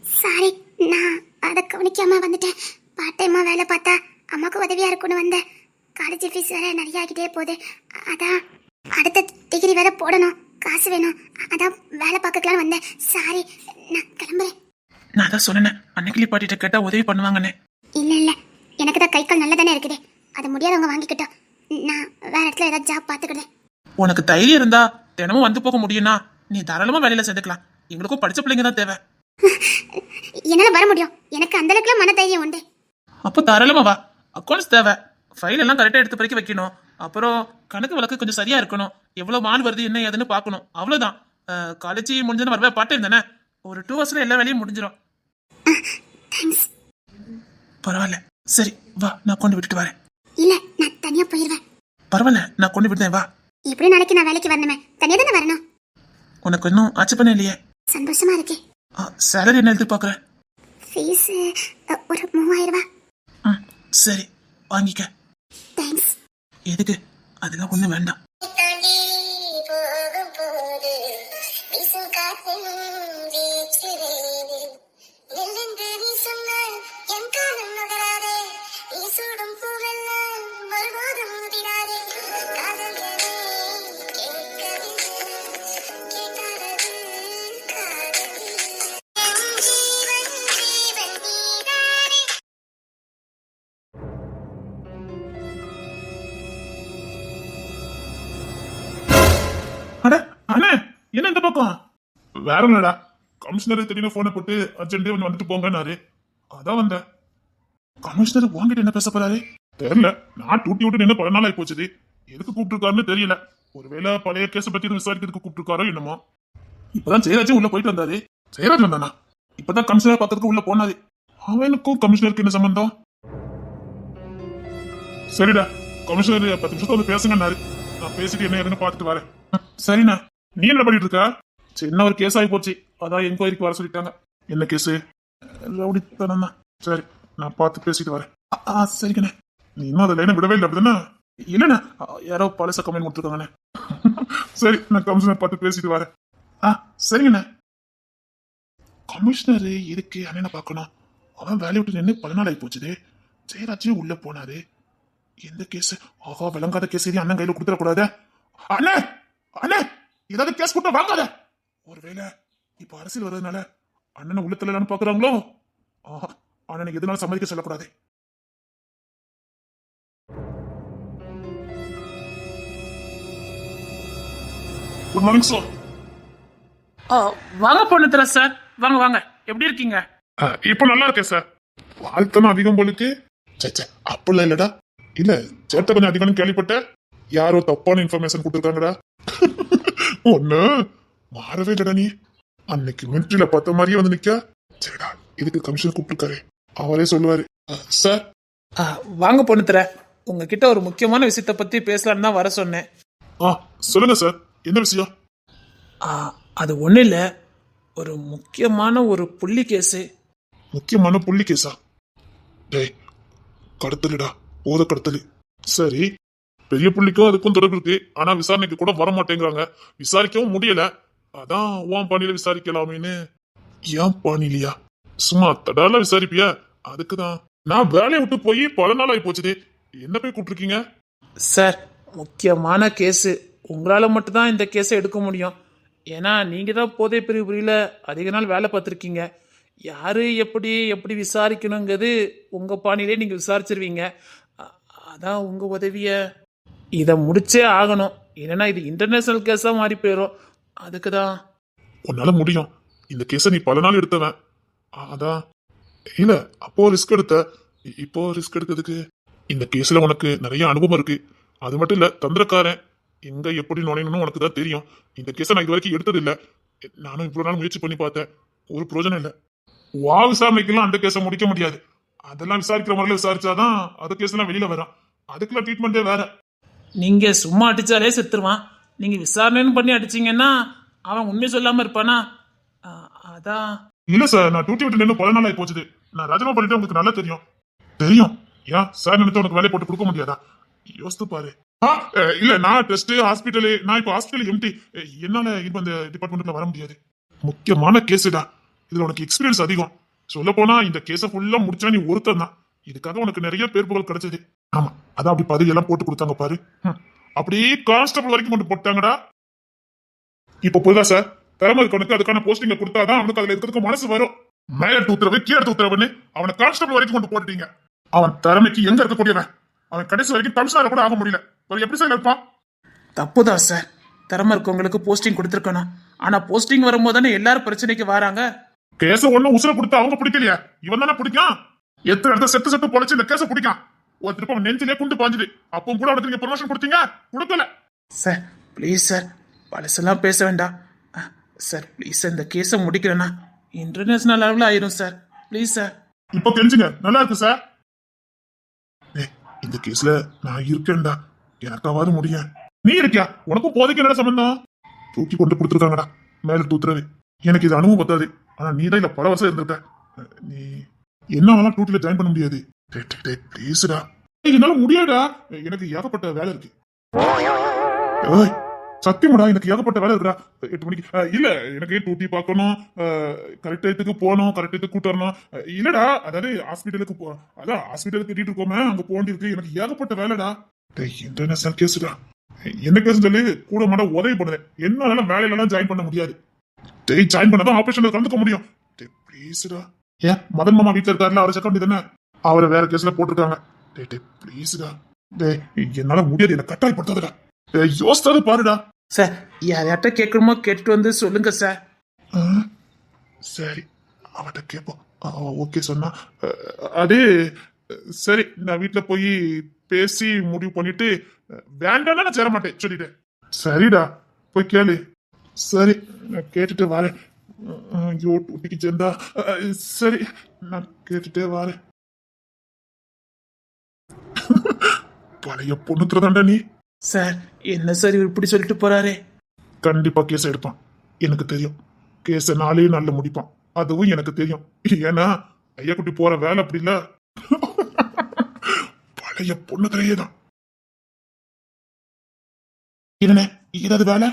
சாரி, நான் அதை கவனிக்காம வந்துட்டேன். பார்ட் டைமா வேலை பார்த்தா அம்மாவுக்கு உதவியா இருக்கும்னு வந்தேன். காலேஜ் ஃபீஸ் வேற நிறைய ஆகிட்டே போகுது. அதான் அடுத்த டிகிரி வேற போடணும், காசு வேணும். அதான் வேலை பார்க்கலாம்னு வந்தேன். சாரி, நான் கிளம்புறேன். நான் அதான் சொன்னேன், அன்னைக்கு பாட்டிட்ட கேட்டா உதவி பண்ணுவாங்கன்னு. இல்ல இல்ல, எனக்கு தான் கை கால் நல்லா தானே இருக்குது. அது முடியாதவங்க வாங்கிக்கிட்டோம். நான் வேற இடத்துல ஏதாவது ஜாப் பார்த்துக்கிட்டேன். உனக்கு தைரியம் இருந்தா தினமும் வந்து போக முடியும்னா நீ தாராளமா வேலையில சேர்ந்துக்கலாம். எங்களுக்கும் படிச்ச பிள்ளைங்க தான் தேவை. என்னால வர முடியும், எனக்கு அந்த அளவுக்குலாம் மன தைரியம் உண்டு. அப்போ தாராளமா வா. அக்கௌண்ட்ஸ் தேவை, ஃபைல் எல்லாம் கரெக்டா எடுத்து பிறக்கி வைக்கணும். அப்புறம் கணக்கு வழக்கு கொஞ்சம் சரியா இருக்கணும். எவ்வளவு மால் வருது என்ன ஏதுன்னு பார்க்கணும். அவ்வளவுதான். காலேஜ் முடிஞ்சதுன்னு வரவே பார்ட் தானே, ஒரு 2 ஹவர்ஸ்ல எல்லா வேலையும் முடிஞ்சிடும். தேங்க்ஸ். பரவாயில்ல, சரி வா, நான் கொண்டு விட்டுட்டு வரேன். இல்ல, நான் தனியா போயிருவேன். பரவாயில்ல, நான் கொண்டு விடுறேன், வா. எப்படி நாளைக்கு நான் வேலைக்கு வரணுமே, தனியா தானே வரணும். உனக்கு இன்னும் ஆச்சு பண்ண இல்லையே? சந்தோஷமா இருக்கு. சேலரி என்ன எதிர்பார்க்குற? ஃபீஸ் ஒரு 3000 ரூபாய். சரி, வாங்கிக்க. தேங்க்ஸ். எதுக்கு? அதெல்லாம் ஒண்ணு வேண்டாம். அட அண்ணே, என்ன இந்த பக்கம்? வேற என்னடா, கமிஷனர் திடீர்னு போனை போட்டு அர்ஜென்டே வந்துட்டு போங்கன்னாரு. அதான் வந்தேன். கமிஷனர் உங்ககிட்ட என்ன பேச போறாரு தெரியல. நான் டூட்டி விட்டு நின்று பல நாள் ஆகி போச்சுது. எதுக்கு கூப்பிட்டுருக்காருன்னு தெரியல. ஒருவேளை பழைய கேஸை பத்தி விசாரிக்கிறதுக்கு கூப்பிட்டுருக்காரோ என்னமோ. இப்பதான் ஜெயராஜும் உள்ள போயிட்டு வந்தாரு. ஜெயராஜ் வந்தானா? இப்பதான் கமிஷனர் பார்க்கறதுக்கு உள்ள போனாரு. அவனுக்கும் கமிஷனருக்கு என்ன சம்பந்தம்? சரிடா, கமிஷனர் 10 நிமிஷத்துல வந்து பேசுங்கன்னாரு. நான் பேசிட்டு என்ன ஏதுன்னு பார்த்துட்டு வரேன். சரிண்ணா. நீ என்ன பண்ணிட்டு இருக்க? சின்ன ஒரு கேஸ் ஆகி போச்சு, அதான் என்கொயரிக்கு வர சொல்லிட்டாங்க. என்ன கேஸு? ரவுடித்தனம் தான். சரி, நான் பார்த்து பேசிட்டு வரேன். சரிங்கண்ணே. நீ இன்னும் அதை லைனை விடவே இல்லை அப்படிதானே? இல்லைண்ணா, யாரோ பழச கமெண்ட் கொடுத்துருக்காங்கண்ணே. சரி, நான் கமிஷனர் பார்த்து பேசிட்டு வரேன். சரிங்கண்ணே. கமிஷனர் எதுக்கு அண்ணனை பார்க்கணும்? அவன் வேலையை விட்டு நின்று 10 நாள் ஆகி போச்சுது. ஜெயராஜும் உள்ள போனாரு. எந்த கேஸ்? ஆகா, விளங்காத கேஸ் எதையும் அண்ணன் கையில கொடுத்துடக்கூடாது. அண்ணே அண்ணே, ஏதாவது கேஸ் கொடுத்தா வாங்காத. ஒருவேளை இப்ப அரசியல் வர்றதுனால அண்ணனை உள்ள தள்ளலான்னு பாக்குறாங்களோ? ஆஹா, அண்ணனை எதுனாலும் சம்மதிக்க சொல்லக்கூடாது. Good morning sir. வாங்க பொண்ணு சார், வாங்க வாங்க. எப்படி இருக்கீங்க? இப்போ நல்லா இருக்கேன் சார். வாழ்த்தனம் அதிகம் போலுக்கு. சே, அப்படிலாம் இல்லடா. இல்ல, சேட்டை கொஞ்சம் அதிகம்னு கேள்விப்பட்டேன். யாரோ தப்பான இன்ஃபர்மேஷன் கொடுத்துருக்காங்கடா. ஒண்ணு மாறவே இல்லடா. நீ அன்னைக்கு மிலிட்டரியில பார்த்த மாதிரியே வந்து நிக்க. சரிடா, இதுக்கு கமிஷனர் கூப்பிட்டுருக்காரு, அவரே சொல்லுவாரு. சார். வாங்க பொண்ணு, உங்ககிட்ட ஒரு முக்கியமான விஷயத்த பத்தி பேசலான்னு தான் வர சொன்னேன். சொல்லுங்க சார், என்ன விஷயம்? அது ஒண்ணு இல்ல, ஒரு முக்கியமான ஒரு புள்ளி கேஸு. முக்கியமான புள்ளி கேஸா? டேய், கடத்தலுடா, போத கடத்தலு. சரி, பெரிய புள்ளிக்கும் அதுக்கும் தொடர்பு இருக்கு. ஆனா விசாரணைக்கு கூட வர மாட்டேங்கிறாங்க. விசாரிக்கவும் முடியல. அதான் உன் பாணியில விசாரிக்கலாமேன்னு. ஏன் பாணிலியா? சும்மா தடால விசாரிப்பியா? அதுக்குதான் நான் வேலையை விட்டு போய் 10 நாள் ஆகி போச்சுது. என்ன போய் கூப்பிட்டுருக்கீங்க? சார், முக்கியமான கேஸு. உங்களால மட்டும்தான் இந்த கேஸை எடுக்க முடியும். ஏன்னா நீங்க தான் போதை பிரிவுல அதிக நாள் வேலை பார்த்துருக்கீங்க. யாரு எப்படி எப்படி விசாரிக்கணுங்கிறது உங்க பாணியிலே நீங்க விசாரிச்சிருவீங்க. அதான் உங்க உதவிய இதை முடிச்சே ஆகணும். இல்லைன்னா இது இன்டர்நேஷனல் கேஸா மாறி போயிடும். அதுக்குதான். உன்னால முடியும். இந்த கேஸை நீ 10 நாள் எடுத்தவன். அதான் இல்ல, அப்போ ரிஸ்க் எடுத்த, இப்போ ரிஸ்க் எடுக்கிறதுக்கு இந்த கேஸ்ல உனக்கு நிறைய அனுபவம் இருக்கு. அது மட்டும் இல்ல, தந்திரக்காரன் எங்க எப்படி நுழையணும்னு உனக்கு தான் தெரியும். இந்த கேஸை நான் இது வரைக்கும் எடுத்தது இல்ல. நானும் இவ்வளவு நாள் முயற்சி பண்ணி பார்த்தேன், ஒரு பிரயோஜனம் இல்ல. வா விசாரணைக்கெல்லாம் அந்த கேஸை முடிக்க முடியாது. அதெல்லாம் விசாரிக்கிற முறையில விசாரிச்சாதான் அது கேஸ் எல்லாம் வெளியில வரும். அதுக்கெல்லாம் ட்ரீட்மெண்டே வேற. நீங்க சும்மா அடிச்சாலே செத்துருவான். நீங்க விசாரணைன்னு பண்ணி அடிச்சீங்கன்னா அவன் உண்மை சொல்லாம இருப்பானா? அதான். இல்ல சார், நான் டியூட்டி விட்டு நின்று பல நாள் ஆகி போச்சுது. நான் ராஜினாமா பண்ணிட்டு உங்களுக்கு நல்லா தெரியும். தெரியும் ஏன் சார் நினைத்து உனக்கு வேலை போட்டு கொடுக்க முடியாதா? யோசித்து பாரு. இல்ல, நான் டெஸ்ட் ஹாஸ்பிட்டலு, நான் இப்போ ஹாஸ்பிட்டல் எம்டி. என்னால இப்ப இந்த டிபார்ட்மெண்ட்ல வர முடியாது. முக்கியமான கேஸுடா. இதுல உனக்கு எக்ஸ்பீரியன்ஸ் அதிகம். சொல்ல போனா இந்த கேஸை ஃபுல்லா முடிச்சா நீ ஒருத்தன் தான். இதுக்காக உனக்கு நிறைய பேர் புகழ் கிடைச்சது. ஆமா, அதான் அப்படி பதவி எல்லாம் போட்டு கொடுத்தாங்க பாரு. அப்படியே கான்ஸ்டபிள் வரைக்கும் கொண்டு போட்டாங்கடா. இப்ப புரியுதா சார்? திறமை இருக்கவனுக்கு அதுக்கான போஸ்டிங்க கொடுத்தாதான் அவனுக்கு அதுல இருக்கிறதுக்கு மனசு வரும். மேல தூத்துறவு கீழே தூத்துறவுன்னு அவனை கான்ஸ்டபிள் வரைக்கும் கொண்டு போட்டுட்டீங்க. அவன் திறமைக்கு எங்க இருக்கக்கூடியவன். அவன் கடைசி வரைக்கும் கமிஷனர் கூட ஆக முடியல. எப்படி சார் இருப்பான்? தப்புதான் சார். திறமை இருக்கவங்களுக்கு போஸ்டிங் கொடுத்துருக்கணும். ஆனா போஸ்டிங் வரும்போது தானே எல்லாரும் பிரச்சனைக்கு வராங்க. கேச ஒண்ணும் உசுர கொடுத்து அவங்க பிடிக்கலையா? இவன் தானே பிடிக்கும். எத்தனை இடத்த செத்து செத்து பொழைச்சு இந்த கேச பிடிக்கான். ஒரு திருப்பம் நெஞ்சிலே குண்டு பாஞ்சுது. அப்பவும் கூட அவனுக்கு நீங்க ப்ரொமோஷன் கொடுத்தீங்க, கொடுக்கல. சார் ப்ளீஸ் சார், பழசெல்லாம் பேச வேண்டாம் சார். ப்ளீஸ் சார், இந்த கேஸை முடிக்கிறேன்னா இன்டர்நேஷனல் லெவலில் ஆயிரும் சார். Please sir. இப்போ தெரிஞ்சுங்க, நல்லா இருக்கு சார். இந்த கேஸ்ல நான் இருக்கேன்டா, எனக்காவது முடியும். நீ இருக்கியா? உனக்கும் போதைக்கு என்ன சம்பந்தம்? தூக்கி கொண்டு கொடுத்துருக்காங்கடா மேல தூத்துறது. எனக்கு இது அனுபவம் பத்தாது. ஆனா நீ தான் இல்ல பல வருஷம் இருந்திருக்க. நீ என்ன டூட்டில ஜாயின் பண்ண முடியாது. ப்ளீஸ்டா, என்னால முடியாதா. எனக்கு ஏகப்பட்ட வேலை இருக்கு. சத்தியமாடா, எனக்கு ஏகப்பட்ட வேலை இருக்குடா. 8 மணிக்கு இல்ல, எனக்கு டூட்டி பார்க்கணும், கரெக்ட் டயத்துக்கு போகணும், கரெக்ட் டயத்துக்கு கூட்டு வரணும். இல்லடா, அதாவது ஹாஸ்பிட்டலுக்கு அதான் ஹாஸ்பிட்டலுக்கு கட்டிட்டு இருக்கோமே, அங்க போண்டிருக்கு. எனக்கு ஏகப்பட்ட வேலைடா. இன்டர்நேஷனல் கேஸ்டா. என்ன கேஸ் சொல்லி கூட மாட உதவி பண்ணுறேன். என்னால வேலையிலாம் ஜாயின் பண்ண முடியாது. ஜாயின் பண்ணதான் ஆபரேஷன்ல கலந்துக்க முடியும். ப்ளீஸ்டா. ஏன் மதன் மாமா வீட்டுல இருக்காருல, அவரை செக் பண்ணி தானே அவரை வேற கேஸ்ல போட்டிருக்காங்க. ப்ளீஸ்டா. என்னால முடியாது, என்ன கட்டாயப்படுத்தாதடா. யோசித்தாது பாருடா. சார், யார்கிட்ட கேட்கணுமோ கேட்டுட்டு வந்து சொல்லுங்க சார். சரி, அவட்ட கேட்போம். ஓகே சொன்னா அதே சரி. நான் வீட்டுல போய் பேசி முடிவு பண்ணிட்டு வேண்டாம்னா நான் சேர மாட்டேன் சொல்லிட்டேன். சரிடா, போய் கேளு. சரி, நான் கேட்டுட்டு வரேன். ஐயோ, டூட்டிக்கு சேர்ந்தா சரி, நான் கேட்டுட்டே வரேன். பழைய பொண்ணுத்துறதாண்டா நீ. சார், என்ன சார் இப்படி சொல்லிட்டு போறாரே? கண்டிப்பா கேஸ் எடுப்பான், எனக்கு தெரியும். கேஸ 4 நாள்ல முடிப்பான், அதுவும் எனக்கு தெரியும். ஏன்னா ஐயா குட்டி போற வேலை அப்படி இல்ல. பழைய பொண்ணுத்திலேயே தான். என்னண்ணே, ஏதாவது வேலை?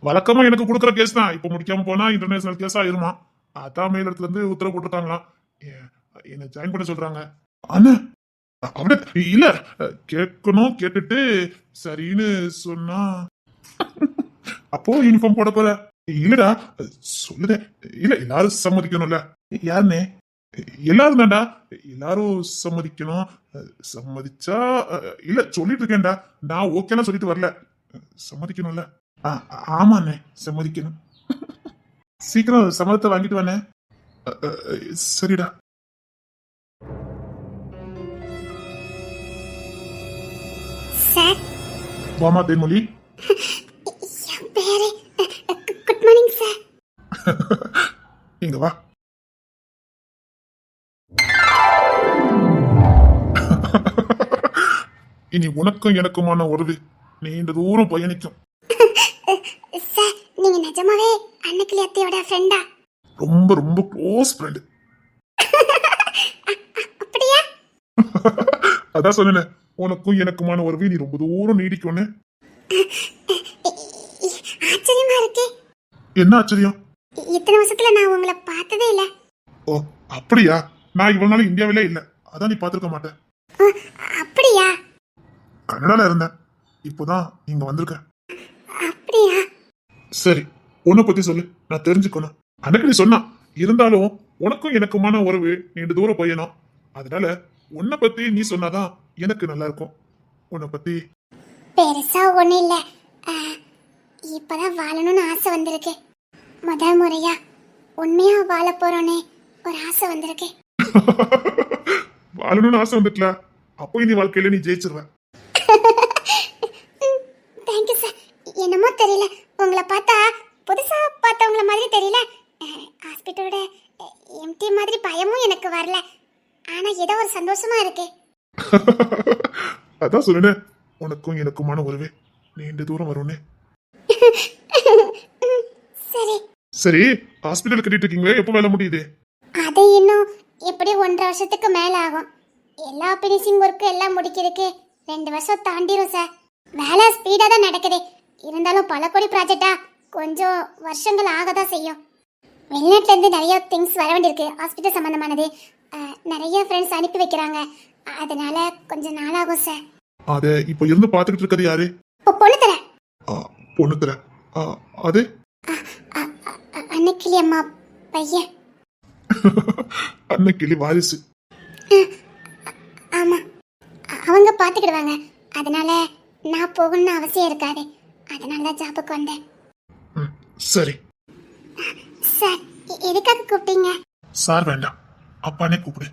வழக்கமா எனக்கு கொடுக்குற கேஸ் தான். இப்ப முடிக்காம போனா இன்டர்நேஷனல் கேஸ் ஆயிருமா. அதான் மேலிடத்துல இருந்து உத்தரவு போட்டுருக்காங்களாம். என்ன ஜாயின் பண்ண சொல்றாங்க. அண்ணா அப்படி இல்ல, கேட்கணும். கேட்டுட்டு சரின்னு சொன்னா அப்போ யூனிஃபார்ம் போட போற. இல்லடா சொல்லுதே. இல்ல, எல்லாரும் சம்மதிக்கணும்ல. யாருன்னே? எல்லாரும் தான்டா, எல்லாரும் சம்மதிக்கணும். சம்மதிச்சா இல்ல சொல்லிட்டு இருக்கேன்டா. நான் ஓகேலாம் சொல்லிட்டு வரல, சம்மதிக்கணும்ல. ஆமாண்ணே, சம்மதிக்கணும். சீக்கிரம் சம்மதத்தை வாங்கிட்டு வானே. சரிடா. சார், வாமா தேன்மொழி. என் பேரு குட் மார்னிங் சார். இங்க வா. இனி உனக்கும் எனக்குமான உறவு நீண்ட தூரம் பயணிக்கும். சார், நீங்க நிஜமாவே அன்னைக்கு அத்தையோட ஃப்ரெண்டா? ரொம்ப ரொம்ப க்ளோஸ் ஃப்ரெண்டு. அப்படியா? அதான் சொன்னேன், உனக்கும் எனக்குமான உறவு நீ ரொம்ப தூரம் நீடிக்கும்னு. ஆச்சரியமா இருக்கே. என்ன ஆச்சரியம்? இத்தனை வருஷத்துல நான் உங்களை பார்த்ததே இல்ல. ஓ அப்படியா? நான் இவ்வளவு நாள் இந்தியாவிலே இல்ல, அதான் நீ பாத்துருக்க மாட்டேன். அப்படியா? கனடால இருந்தேன், இப்போதான் இங்க வந்திருக்கேன். அப்படியா? சரி, உன்னை பத்தி சொல்லு, நான் தெரிஞ்சுக்கணும். அன்னைக்கு நீ சொன்னா, இருந்தாலும் உனக்கும் எனக்குமான உறவு நீண்ட தூரம் பயணம். அதனால உன்னை பத்தி நீ சொன்னாதான் எனக்கு நல்லா இருக்கும். உன்னை பத்தி பெருசா ஒண்ணு இல்ல. இப்பதான் வாழணும்னு ஆசை வந்திருக்கு. முதல் முறையா உண்மையா வாழ போறோனே, ஒரு ஆசை வந்திருக்கு. வாழணும்னு ஆசை வந்துட்டல, அப்போ இனி வாழ்க்கையில நீ ஜெயிச்சிருவ. Thank you sir. என்னமோ தெரியல, உங்களை பார்த்தா புதுசா பார்த்தவங்கள மாதிரி தெரியல. ஹாஸ்பிட்டலோட எம்டி மாதிரி பயமும் எனக்கு வரல. ஆனா ஏதோ ஒரு சந்தோஷமா இருக்கு. அதான் சொல்லுனே, உனக்கும் எனக்குமான உறவே நீண்ட தூரம் வரும்னு. சரி, சரி, ஹாஸ்பிட்டல் கட்டிட்டு இருக்கீங்களே, எப்போ வேலை முடியுது? அது இன்னும் எப்படி 1.5 வருஷத்துக்கு மேல ஆகும். எல்லா பினிஷிங் ஒர்க்கு எல்லாம் முடிக்கிறதுக்கு 2 வருஷம் தாண்டிரும் சார். வேலை ஸ்பீடா தான் நடக்குது. இருந்தாலும் பல கோடி ப்ராஜெக்டா கொஞ்சம் வருஷங்கள் ஆகதான் செய்யும். வெளிநாட்டுல இருந்து நிறைய திங்ஸ் வர வேண்டியிருக்கு, ஹாஸ்பிட்டல் சம்பந்தமானது. நிறைய ஃப்ரெண்ட்ஸ் அனுப்பி வைக்கிறாங்க. அதனால கொஞ்சம் நாளாகும் சார். அத இப்ப இருந்து பாத்துக்கிட்டு இருக்கிறது யாரு? பொண்ணு தரேன். பொண்ணு தர. அது அன்னைக்கிளி அம்மா பையன். அன்னைக்கிளி வாரிசு. ஆமா, அவங்க பாத்துக்கிடுவாங்க. அதனால நான் போகணும்னு அவசியம் இருக்காது. அதனால தான் ஜாபுக்கு வந்தேன். சரி சார், எதுக்காக கூப்பிட்டீங்க? சார் வேண்டாம், அப்பானே கூப்பிடு.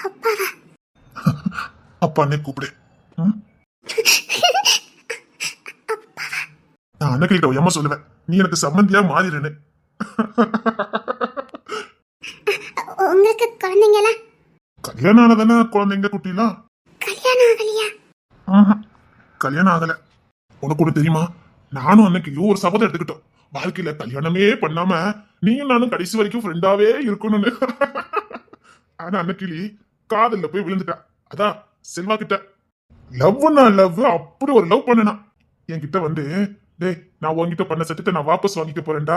அப்பாவா? அப்பானே கூப்பிடு. நான் அன்னைக்கிட்ட ஒய்யமா சொல்லுவேன், நீ எனக்கு சம்மந்தியா மாறிடுன்னு. உங்களுக்கு குழந்தைங்களா? கல்யாணம் ஆனதானே குழந்தைங்க குட்டிலாம்? கல்யாணம் ஆகலையா? கல்யாணம் ஆகல. உனக்கு ஒண்ணு தெரியுமா, நானும் அன்னைக்கு ஒரு சபதம் எடுத்துக்கிட்டோம், வாழ்க்கையில கல்யாணமே பண்ணாம நீயும் நானும் கடைசி வரைக்கும் ஃப்ரெண்டாவே இருக்கணும்னு. ஆனா அன்னைக்கு காதல்ல போய் விழுந்துட்டா. அதான் செல்வா கிட்ட லவ்னா லவ், அப்படி ஒரு லவ் பண்ணனா. என்கிட்ட வந்து, டேய் நான் உன்கிட்ட பண்ண சட்டத்தை நான் வாபஸ் வாங்கிக்க போறேன்டா,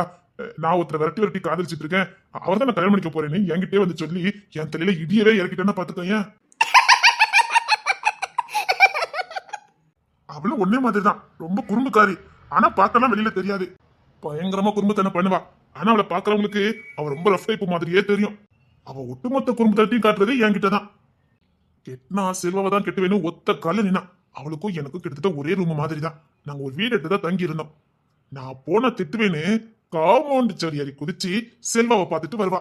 நான் ஒருத்தரை விரட்டி விரட்டி காதலிச்சிட்டு இருக்கேன், அவர் தான் நான் கல்யாணம் பண்ணிக்க போறேன்னு என்கிட்டே வந்து சொல்லி என் தலையில இடியவே இறக்கிட்டேன்னா பாத்துக்கோங்க. அவளும் ஒன்னே மாதிரிதான், ரொம்ப குறும்புக்காரி. ஆனா பார்க்கலாம் வெளியில தெரியாது, பயங்கரமா குறும்புத்தனம் பண்ணுவா. ஆனா அவளை பாக்குறவங்களுக்கு அவ ரொம்ப ரஃப் டைப் மாதிரியே தெரியும். அவ ஒட்டுமொத்த குறும்புத்தனத்தையும் காட்டுறது என்கிட்ட தான். கெட்னா செல்வாவை தான் கெட்டு வேணும் ஒத்த கால நின்னா. அவளுக்கும் எனக்கும் கிட்டத்தட்ட ஒரே ரூம் மாதிரி தான். நாங்க ஒரு வீடு எடுத்து தான் தங்கி இருந்தோம். நான் போன திட்டுவேன்னு காம்பவுண்ட் சரி குதிச்சு செல்வாவை பார்த்துட்டு வருவா.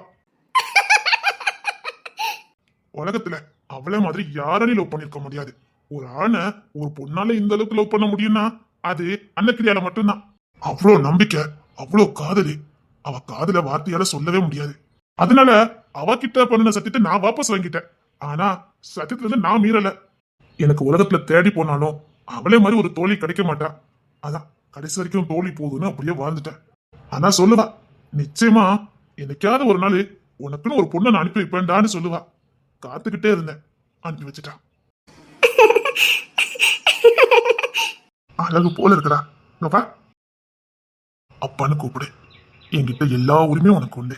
உலகத்துல அவளை மாதிரி யாராலையும் லவ் பண்ணிருக்க முடியாது. ஒரு ஆணை ஒரு பொண்ணால இந்த அளவுக்கு லவ் பண்ண முடியும்னா அது அன்னக்கிரியால மட்டும்தான். அவ்வளோ நம்பிக்கை, அவ்வளோ காதலி. அவ காதல வார்த்தையால சொல்லவே முடியாது. அதனால அவகிட்ட பண்ணின சத்தியத்தை நான் வாபஸ் வாங்கிட்டேன். ஆனா சத்தியத்துல இருந்து நான் மீறல. எனக்கு உலகத்துல தேடி போனாலும் அவளே மாதிரி ஒரு தோழி கிடைக்க மாட்டா. அதான் கடைசி வரைக்கும் தோழி போகுதுன்னு அப்படியே வாழ்ந்துட்டேன். ஆனா சொல்லுவா, நிச்சயமா என்னைக்காவது ஒரு நாள் உனக்குன்னு ஒரு பொண்ணை நான் அனுப்பி வைப்பேன்டான்னு சொல்லுவா. காத்துக்கிட்டே இருந்தேன், அனுப்பி வச்சுட்டா. அழகு போல இருக்கடா. அப்பான்னு கூப்பிடு. என்கிட்ட எல்லா உரிமையும் உனக்கு உண்டு.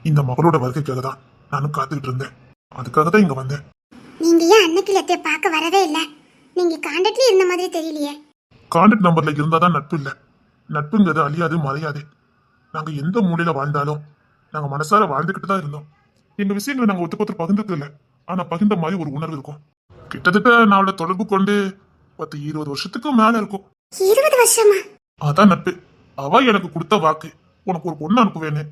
இந்த மகளோட வருகைக்காக தான் நானும் காத்துக்கிட்டு இருந்தேன். அதுக்காக தான் இங்க வந்தேன். நீங்க ஏன் அன்னைக்கிளத்தை பார்க்க வரவே இல்லை? நீங்க கான்டாக்ட்ல இருந்த மாதிரி தெரியலையே. கான்டாக்ட் நம்பர்ல இருந்தாதான் நட்பு இல்ல. நட்புங்கிறது அழியாது மறையாது. நாங்க எந்த மூலையில வாழ்ந்தாலும் நாங்க மனசார வாழ்ந்துகிட்டு தான் இருந்தோம். எங்க விஷயங்களை நாங்க ஒருத்தர் பகிர்ந்தது இல்லை. ஆனா பகிர்ந்த மாதிரி ஒரு உணர்வு இருக்கும். கிட்டத்தட்ட நான் அவளை தொடர்பு கொண்டு 10-20 வருஷத்துக்கு மேல இருக்கும். 20 வருஷமா? அதான் நட்பு. அவ எனக்கு கொடுத்த வாக்கு, உனக்கு ஒரு பொண்ணு அனுப்புவேன்னு.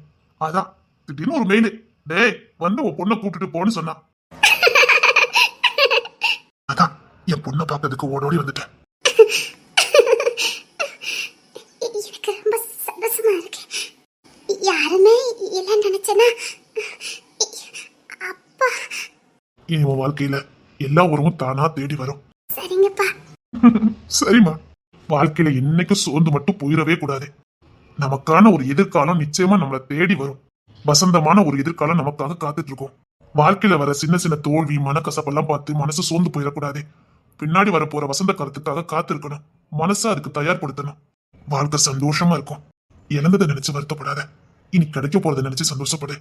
அதான் திடீர்னு ஒரு மெயில், டேய் வந்து உன் பொண்ணை கூப்பிட்டுட்டு போன்னு சொன்னா. அதான் என் பொண்ணை பார்க்கறதுக்கு ஓடோடி வந்துட்டேன். எனக்கு ரொம்ப சந்தோஷமா இருக்கு. யாருமே இல்லைன்னு நினைச்சேன்னா அப்பா. இனி உன் வாழ்க்கையில எல்லா உறவும் தானா தேடி வரும். சரிங்கப்பா. சரிம்மா, வாழ்க்கையில என்னைக்கும் சோர்ந்து மட்டும் போயிடவே கூடாது. நமக்கான ஒரு எதிர்காலம் நிச்சயமா நம்மளை தேடி வரும். வசந்தமான ஒரு எதிர்காலம் நமக்காக காத்துட்டு இருக்கோம். வாழ்க்கையில வர சின்ன சின்ன தோல்வி மனக்கசப்பெல்லாம் பார்த்து மனசு சோர்ந்து போயிடக்கூடாது. பின்னாடி வர போற வசந்த காலத்துக்காக காத்திருக்கணும். மனசை அதுக்கு தயார்படுத்தணும். வாழ்க்கை சந்தோஷமா இருக்கும். இழந்ததை நினைச்சு வருத்தப்படாத. இனி கிடைக்க போறதை நினைச்சு சந்தோஷப்படு.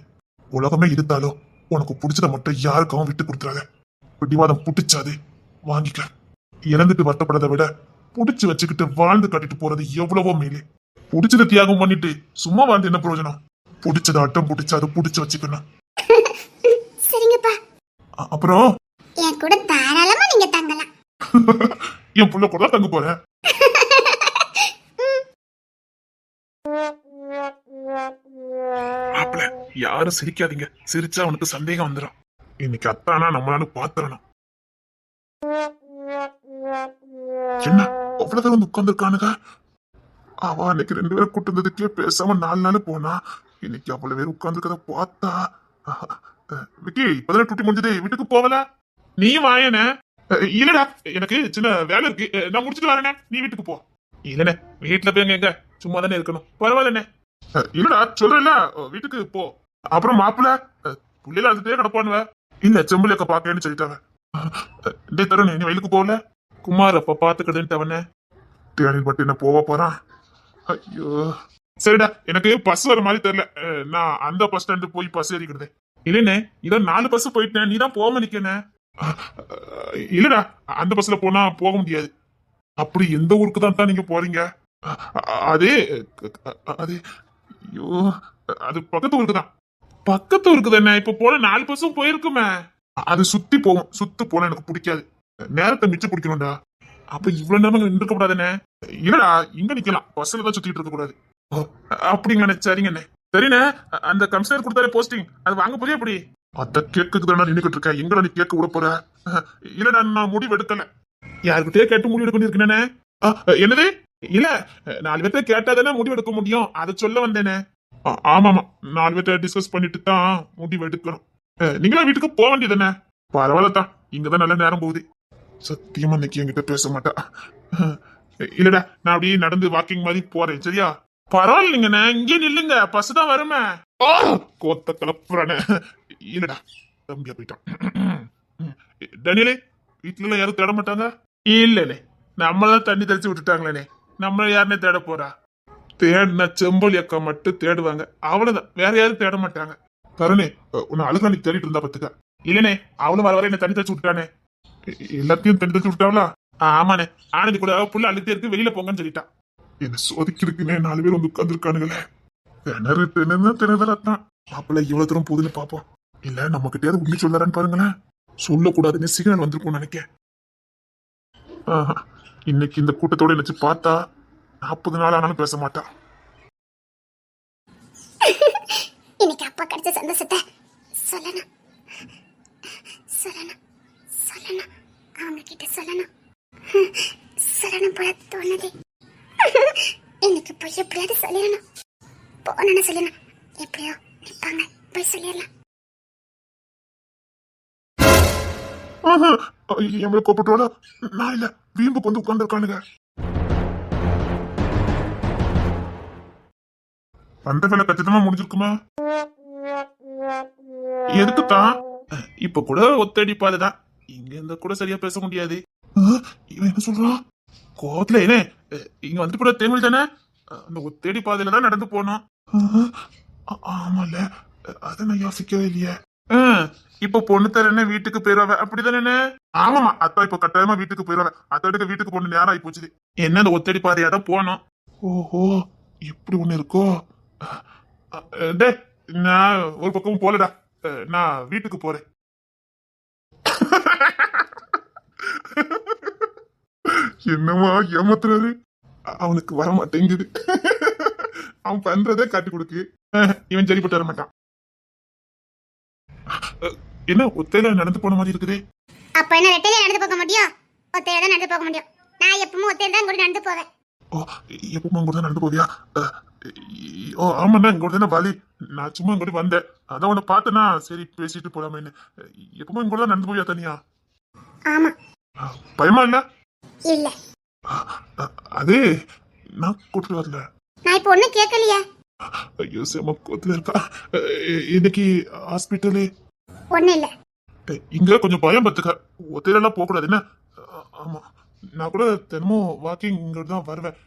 உலகமே இருந்தாலும் உனக்கு பிடிச்சத மட்டும் யாருக்காவும் விட்டு கொடுத்துறாத. பிடிவாதம் புட்டிச்சாது வாங்கிக்க. இறந்துட்டு வருத்தப்படதை விட புடிச்சு வச்சுக்கிட்டு வாழ்ந்து காட்டிட்டு போறது எவ்வளவோ மேலே. புடிச்சத தியாகம் பண்ணிட்டு சும்மா வாழ்ந்து என்ன பிரயோஜனம்? புடிச்சத அட்டம் புடிச்சு அதை புடிச்சு வச்சுக்கணும். சரிங்கப்பா. அப்புறம் என் கூட தாராளமா நீங்க தங்கலாம். என் புள்ள கூட தங்க போறேன். யாரும் சிரிக்காதீங்க, சிரிச்சா அவனுக்கு சந்தேகம் வந்துடும். இன்னைக்கு அத்தானா நம்மளால பாத்துறணும். என்ன அவ்வளவு தூரம் உட்கார்ந்து இருக்கானுங்க? அவ அன்னைக்கு 2 பேரும் கூட்டு வந்ததுக்கே பேசாம 4 நாள் போனா, இன்னைக்கு அவ்வளவு பேர் உட்கார்ந்துருக்கத பார்த்தா விக்கி இப்பதானே டூட்டி முடிஞ்சது, வீட்டுக்கு போகல? நீ வாயனே. இல்லடா எனக்கு சின்ன வேலை இருக்கு, நான் முடிச்சுட்டு வரேனே, நீ வீட்டுக்கு போ. இல்லண்ணே வீட்டுல போய் எங்க சும்மா தானே இருக்கணும், பரவாயில்லண்ணே. இல்லடா சொல்றல, வீட்டுக்கு போ. அப்புறம் மாப்பிள்ள புள்ளையில அதுட்டே கிடப்பானுவ. இல்ல செம்புலியக்க பாக்கேன்னு சொல்லிட்டாவ. டே தருண் நீ வயலுக்கு போகல? குமார் அப்ப பாத்துக்கிடுன்ட்டவனே தேடி பட்டு என்ன போக போறான். ஐயோ சரிடா, எனக்கு பஸ் வர மாதிரி தெரியல, நான் அந்த பஸ் ஸ்டாண்டு போய் பஸ் ஏறிக்கிடுதேன். இல்லண்ணே இதோ 4 பஸ் போயிட்டேன், நீ தான் போகாம நிக்கனே. இல்லடா அந்த பஸ்ல போனா போக முடியாது. அப்படி எந்த ஊருக்கு தான் நீங்க போறீங்க? அது அது ஐயோ அது பக்கத்து ஊருக்கு தான். பக்கத்து ஊருக்கு தானே, இப்ப போன 4 பஸ்ஸும் போயிருக்குமே. அது சுத்தி போகும், சுத்து போனா எனக்கு பிடிக்காது, நேரத்தை மிச்சம் பிடிக்கணும்டா. அப்ப இவ்வளவு நேரம் நின்றுக்க கூடாதுண்ணே. இல்லடா இங்க நிக்கலாம், பஸ்ல தான் சுத்திட்டு இருக்க கூடாது. அப்படிங்கண்ணே, சரிங்கண்ணே. சரிண்ணே அந்த கமிஷனர் கொடுத்தாலே போஸ்டிங், அது வாங்க போறியா அப்படி? அத கேட்கக்கு தானே நின்னுக்கிட்டு இருக்கேன், எங்கடா நீ கேட்க விட போற? இல்லடா நான் முடிவு எடுக்கல, யாருக்கிட்டே கேட்டு முடிவு எடுக்க இருக்கேனே. என்னது? இல்ல 4 பேர்த்த கேட்டா தானே முடிவு எடுக்க முடியும், அதை சொல்ல வந்தேனே. ஆமாமா 4 பேர்த்த டிஸ்கஸ் பண்ணிட்டு தான் முடிவு எடுக்கணும். நீங்களா வீட்டுக்கு போக வேண்டியதுதானே? பரவாயில்லதான், இங்கதான் நல்ல நேரம் போகுது. சத்தியமா இன்னைக்கு என்கிட்ட பேச மாட்டா. இல்லடா நான் அப்படியே நடந்து வாக்கிங் மாதிரி போறேன், சரியா? பரவாயில்லைங்கண்ணே, இங்கே நில்லுங்க, பஸ் தான் வருமே. கோத்த கலப்புறானே. இல்லடா தம்பியா போயிட்டான். டனியலே வீட்டுல யாரும் தேட மாட்டாங்க? இல்லனே நம்மளதான் தண்ணி தெளிச்சு விட்டுட்டாங்களே, நம்மள யாருன்னே தேட போறா? தேடின செம்பொலி அக்கா மட்டும் தேடுவாங்க, அவ்வளவுதான், வேற யாரும் தேட மாட்டாங்க. தருணே உன்னை அழுகா நீ தேடிட்டு இருந்தா பத்துக்க. இல்லனே அவளும் வர வர என்ன தண்ணி தெளிச்சு விட்டுட்டானே. எல்லாத்தையும் தண்ணி தெளிச்சு விட்டாங்களா? ஆமாண்ணே, ஆனந்தி கூட புள்ள அழுத்தே இருக்கு, வெளியில போங்கன்னு சொல்லிட்டான். என்ன சோதிக்கிறதுக்குன்னே 4 பேர் வந்து உட்கார்ந்துருக்கானுங்களே. திணறதான் மாப்பிள்ள இவ்வளவு தூரம் போகுதுன்னு பாப்போம். இல்ல நம்ம கிட்டயாவது உண்மை சொல்லறான்னு பாருங்களேன். சொல்லக்கூடாதுன்னு சிக்னல் வந்திருக்கும் நினைக்கேன். இன்னைக்கு இந்த கூட்டத்தோட நினைச்சு பார்த்தா 40 நாள் ஆனாலும் பேச மாட்டா. இன்னைக்கு அப்பா கிடைச்ச சந்தோஷத்தை சொல்லணும் சொல்லணும் சொல்லணும், அவங்க கிட்ட சொல்லணும் சொல்லணும் போல தோணுது. இன்னைக்கு போய் எப்படியாவது சொல்லிடணும், போன சொல்லணும், எப்படியோ நிப்பாங்க, போய் சொல்லிடலாம். எங்களை கூப்பிட்டுவாடா, நான் இல்ல வீம்புக்கு வந்து உட்கார்ந்து இருக்கானுங்க. அந்த வேலை கச்சிதமா முடிஞ்சிருக்குமா? எதுக்குத்தான் இப்ப கூட ஒத்தடி பாதுதான், இங்க இருந்தா கூட சரியா பேச முடியாது. இவன் என்ன சொல்றான்? கோவத்துல என்ன இங்க வந்துட்டு கூட தேமல் தானே, அந்த ஒத்தடி பாதையில தான் நடந்து போனோம். ஆமால, அத நான் யோசிக்கவே இல்லையே. இப்ப பொண்ணு தரேன்னு வீட்டுக்கு போயிருவ அப்படிதானே? ஆமாமா அத்தா இப்ப கட்டாயமா வீட்டுக்கு போயிருவாங்க, அத்தாட்டுக்கு வீட்டுக்கு போன நேரம் ஆகி போச்சு. என்ன அந்த ஒத்தடி பாதையா தான் போனோம். ஓஹோ இப்படி ஒண்ணு இருக்கோ? டே நான் ஒரு பக்கமும் போலடா, நான் வீட்டுக்கு போறேன். என்னவா ஏமாத்துறாரு, அவனுக்கு வர மாட்டேங்குது. அவன் பண்றதே காட்டி கொடுக்கு, இவன் சரிப்பட்டு வர மாட்டான். என்ன ஒத்தையில நடந்து போன மாதிரி இருக்குது? அப்ப என்ன ரெட்டையில நடந்து போக முடியும்? ஒத்தையில தான் நடந்து போக முடியும். நான் எப்பவும் ஒத்தையில தான் கூட நடந்து போவேன். ஓ எப்பவும் கூட நடந்து போவியா? ஓ ஆமாண்ணா இங்க தானே பாலி, நான் சும்மா இங்க வந்தேன், அதான் உன்னை பார்த்தேன்னா சரி பேசிட்டு போலாமேன்னு. எப்பவும் இங்க தான் நடந்து போவியா தனியா? ஆமா. பயமா இல்ல? இல்ல. அது நான் கூட்டிட்டு வரல. நான் இப்ப ஒண்ணும் கேட்கலையா? ஐயோ செம கோத்துல இருக்கா. இன்னைக்கு ஹாஸ்பிட்டலு ஒண்ணு இல்ல. இங்க கொஞ்சம் பயம் பத்துக்க, ஒத்தையில எல்லாம் போக கூடாது என்ன? ஆமா நான் கூட தினமும் வாக்கிங் இங்க தான் வருவேன்.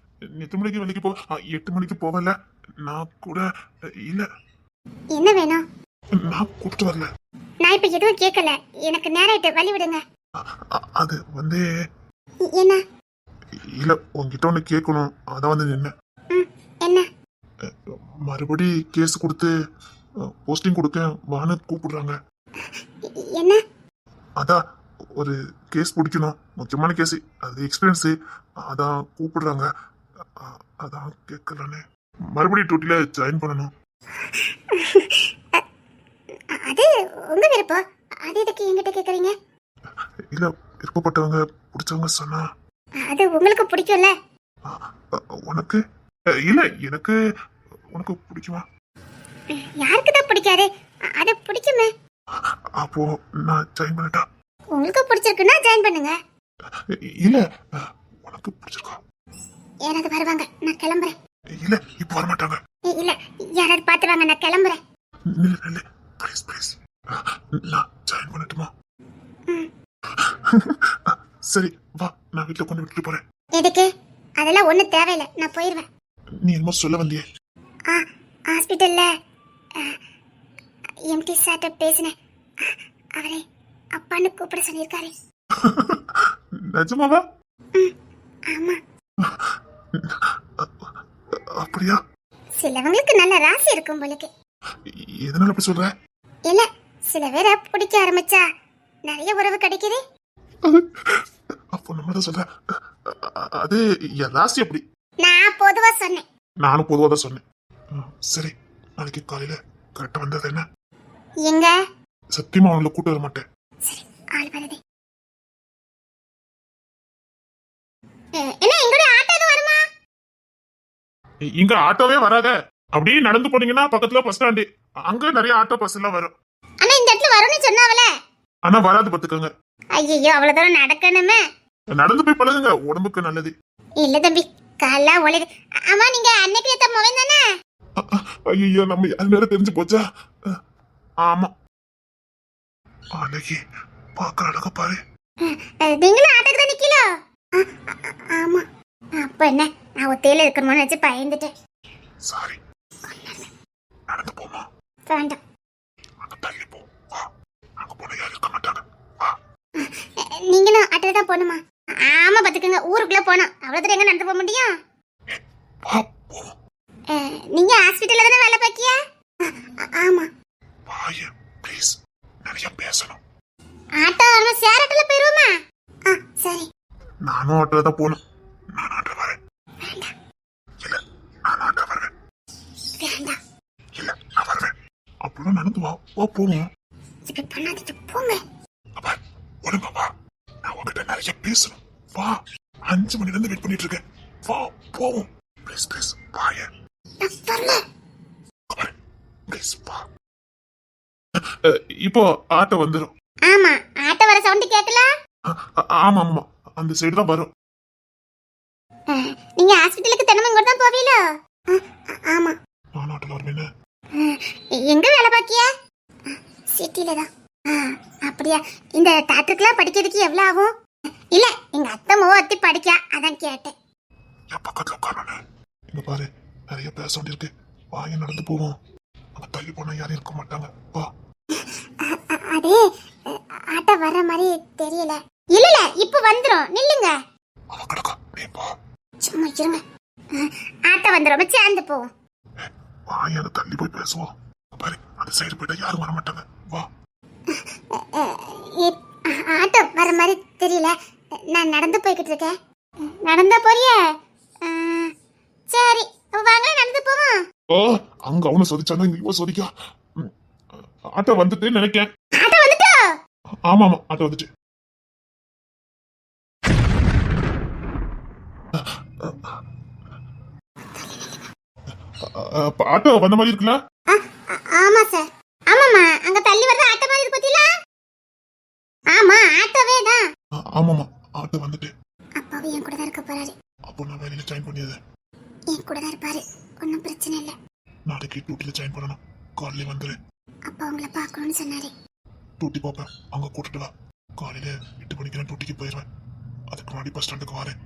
8 மணிக்கு வேலைக்கு போக 8 மணிக்கு போகல, நான் கூட இல்ல. என்ன வேணும்? நான் கூப்பிட்டு வரல. நான் இப்ப எதுவும் கேட்கல, எனக்கு நேரம் ஆயிட்டு, வழி விடுங்க. அது வந்து என்ன? இல்ல உங்ககிட்ட ஒண்ணு கேட்கணும், அதான் வந்து நின்ன. என்ன? மறுபடி கேஸ் கொடுத்து போஸ்டிங் கொடுக்க வான்னு கூப்பிடுறாங்க. என்ன? அதான் ஒரு கேஸ் பிடிக்கணும், முக்கியமான கேஸ், அது எக்ஸ்பீரியன்ஸ், அதான் கூப்பிடுறாங்க. அதான் கேட்கலானே, மறுபடியும் டியூட்டில ஜாயின் பண்ணணும். அது உங்க விருப்பம். அது எதுக்கு என்கிட்ட கேக்குறீங்க? இல்ல விருப்பப்பட்டவங்க பிடிச்சவங்க சொன்னா அது உங்களுக்கு பிடிக்கும்ல? உனக்கு இல்ல எனக்கு உனக்கு பிடிக்குமா? யாருக்கு தான் பிடிக்காது? அது பிடிக்குமே. அப்போ நான் ஜாயின் பண்ணட்டா? உங்களுக்கு பிடிச்சிருக்குன்னா ஜாயின் பண்ணுங்க. இல்ல உனக்கு பிடிச்சிருக்கா? யாராவது வருவாங்க, நான் கிளம்புறேன். இல்ல இப்ப வர மாட்டாங்க. இல்ல யாராவது பாத்துருவாங்க, நான் கிளம்புறேன். இல்ல ப்ளீஸ் ப்ளீஸ் நான் ஜாயின் பண்ணட்டுமா? சரி வா, நான் வீட்டுல கொண்டு விட்டுட்டு போறேன். எதுக்கு? அதெல்லாம் ஒண்ணும் தேவையில்லை, நான் போயிருவேன். நீ என்னமோ சொல்ல வந்தியே? ஹாஸ்பிட்டல்ல எம்டி சார்ட்ட பேசினேன். அவரே அப்பான்னு கூப்பிட சொல்லியிருக்காரு. நிஜமாவா? ஆமா. அப்படியா? சிலவங்களுக்கு நல்ல ராசி இருக்கும் போலுக்கு. எதனால அப்படி சொல்ற? இல்ல, சில பேரை பிடிக்க ஆரம்பிச்சா நிறைய உறவு கிடைக்குது. அப்போ நம்ம தான் சொல்ற. அது என் ராசி அப்படி. நான் பொதுவா சொன்னேன். நானும் பொதுவா தான் சொன்னேன். சரி, நாளைக்கு காலையில கரெக்டா வந்தது என்ன? எங்க? சத்தியமா அவங்கள கூட்டு வர மாட்டேன். சரி, ஆள் வருது. என்ன எங்கூட ஆட்டோ எதுவும் வருமா? இங்க ஆட்டோவே வராத. அப்படியே நடந்து போனீங்கன்னா பக்கத்துல பஸ் ஸ்டாண்டு, அங்க நிறைய ஆட்டோ பஸ் எல்லாம் வரும். ஆனா இந்த இடத்துல வரும்னு சொன்னாவல. ஆனா வராது பாத்துக்கோங்க. ஐயோ, அவ்வளவு தூரம் நடக்கணுமே. நடந்து போய் பழகுங்க, உடம்புக்கு நல்லது. இல்ல தம்பி, காலா ஒளிது. ஆமா, நீங்க அன்னைக்கு ஏத்த மொபைல் தானே? ஐயோ, நம்ம யாரு நேரம் தெரிஞ்சு போச்சா? ஆமா, அன்னைக்கு பாக்குற அழக பாரு. நீங்களும் ஆட்டோக்கு தான் நிக்கலோ? ஆமா. அப்ப என்ன, நான் ஒத்தையில இருக்கணும்னு நினைச்சு பயந்துட்டேன். சாரி. நடந்து போமா? வேண்டாம். அங்க தள்ளி போ. வா, அங்க போன யாரும் இருக்க மாட்டாங்க. வா. நீங்களும் ஆட்டோல தான் போகணுமா? ஆமா, பாத்துக்கோங்க, ஊருக்குள்ள போனோம். அவ்வளவு தூரம் எங்க நடந்து போக முடியும்? வா போவோம். நீங்க ஹாஸ்பிட்டல்ல தானே வேலை பாக்கியா? ஆமா. வாய ப்ளீஸ், நிறைய பேசணும். ஆட்டோ நம்ம ஷேர் ஆட்டோல போயிருவோமா? சரி. நானும் ஆட்டோல தான் போகணும். நான் ஆட்டோ வரேன். இல்ல, நான் ஆட்டோ வரேன். வேண்டாம். இல்ல, நான் வரேன். அப்படிலாம் நடந்து வா. வா போவோம். இப்ப பண்ணாதீங்க, போங்க. அப்பா ஒழுங்கா வா, நான் உங்ககிட்ட நிறைய பேசணும். வா, 5 மணில இருந்து வெயிட் பண்ணிட்டு இருக்கேன். வா போவோம். ப்ளீஸ் ப்ளீஸ் வாய. நான் வரல. ப்ளீஸ் வா. இப்போ ஆட்டோ வந்துடும். ஆமா, ஆட்டோ வர சவுண்ட் கேட்கல? ஆமா ஆமா, அந்த சைடு தான் வரும். நீங்க ஹாஸ்பிட்டலுக்கு தினமும் இங்க தான் போவீங்களோ? ஆமா. நான் ஆட்டோல வருவேன். எங்க வேலை பாக்கியா? சிட்டில தான். அப்படியா? இந்த டாக்டருக்குலாம் படிக்கிறதுக்கு எவ்வளவு ஆகும்? இல்ல, எங்க அத்தை அத்தி படிக்கா, அதான் கேட்டேன். என் பக்கத்துல உட்காரனே. இங்க பாரு, நிறைய பேச வேண்டியிருக்கு. வாங்க நடந்து போவோம். அங்க தள்ளி போனா யாரும் இருக்க மாட்டாங்க. வா. அது ஆட்டோ வர்ற மாதிரி தெரியல. இல்ல இல்ல, இப்ப வந்துரும், நில்லுங்க. அவ கிடக்கா, நீ வா. சும்மா இருங்க. ஆட்டோ வந்துரும், சேர்ந்து போவோம். வாங்க, அங்க தள்ளி போய் பேசுவோம். பாரு, அந்த சைடு போயிட்டா யாரும் வர மாட்டாங்க. வா. ஆட்டோ வர மாதிரி தெரியல. நான் நடந்து போய்கிட்டு இருக்கேன். நடந்தா போறியா? சரி, வாங்க நடந்து போவோம். ஓ, அங்க அவனை சோதிச்சானா இங்க இவன் சோதிக்கா. ஆட்டோ வந்துட்டு நினைக்கேன். ஆட்டோ வந்துட்டோ? ஆமா ஆமா, ஆட்டோ வந்துட்டு. ஆட்டோ வந்த மாதிரி இருக்குல்ல? ஆமா சார். ஆமாமா, அங்க தள்ளி வர்ற ஆட்டோ மாதிரி இருக்கு பாத்தீங்களா? ஆமா, ஆட்டோவே தான். ஆமாமா, ஆட்டோ வந்துட்டு. அப்பாவும் என் கூட தான் இருக்க போறாரு. அப்போ நான் வேலையில ஜாயின் பண்ணியது. என் கூட தான் இருப்பாரு, ஒன்னும் பிரச்சனை இல்ல. நாளைக்கு டியூட்டில ஜாயின் பண்ணணும். காலையில வந்துரு. அப்பா உங்களை பார்க்கணும்னு சொன்னாரு. டியூட்டி பார்ப்பேன், அங்க கூட்டிட்டு வா. காலையில 8 மணிக்கு நான் டியூட்டிக்கு போயிடுவேன். அதுக்கு முன்னாடி பஸ் ஸ்டாண்டுக்கு வரேன்.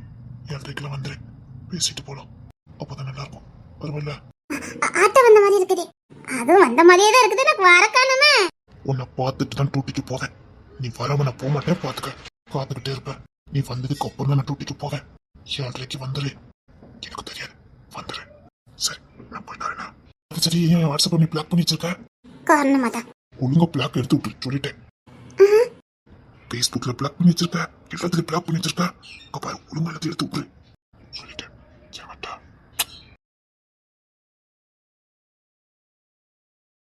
7:30 வந்துரு. பேசிட்டு போலாம். அப்பதான் நல்லா இருக்கும். வருவல்ல? ஆட்டோ வந்த மாதிரி இருக்குது. அதுவும் வந்த மாதிரியே தான் இருக்குது. எனக்கு வர காணுமே. உன்னை பார்த்துட்டு தான் டியூட்டிக்கு போவேன். நீ வரவ நான் போக மாட்டேன், பாத்துக்க. காத்துக்கிட்டே இருப்பேன். நீ வந்ததுக்கு அப்புறம் தான் நான் டியூட்டிக்கு போவேன். 7:30 வந்துரு. எனக்கு தெரியாது, வந்துரு. சரி, நான் போயிட்டு வரேன். சரி, ஏன் வாட்ஸ்அப் நீ பிளாக் பண்ணி வச்சிருக்க? காரணமா தான். ஒழுங்கா பிளாக் எடுத்து விட்டு சொல்லிட்டேன். ஃபேஸ்புக்ல பிளாக் பண்ணி வச்சிருக்க, எல்லாத்துலயும் பிளாக் பண்ணி வச்சிருக்க. அப்ப ஒழுங்கா எல்லாத்தையும் எடுத்து விட்டுரு.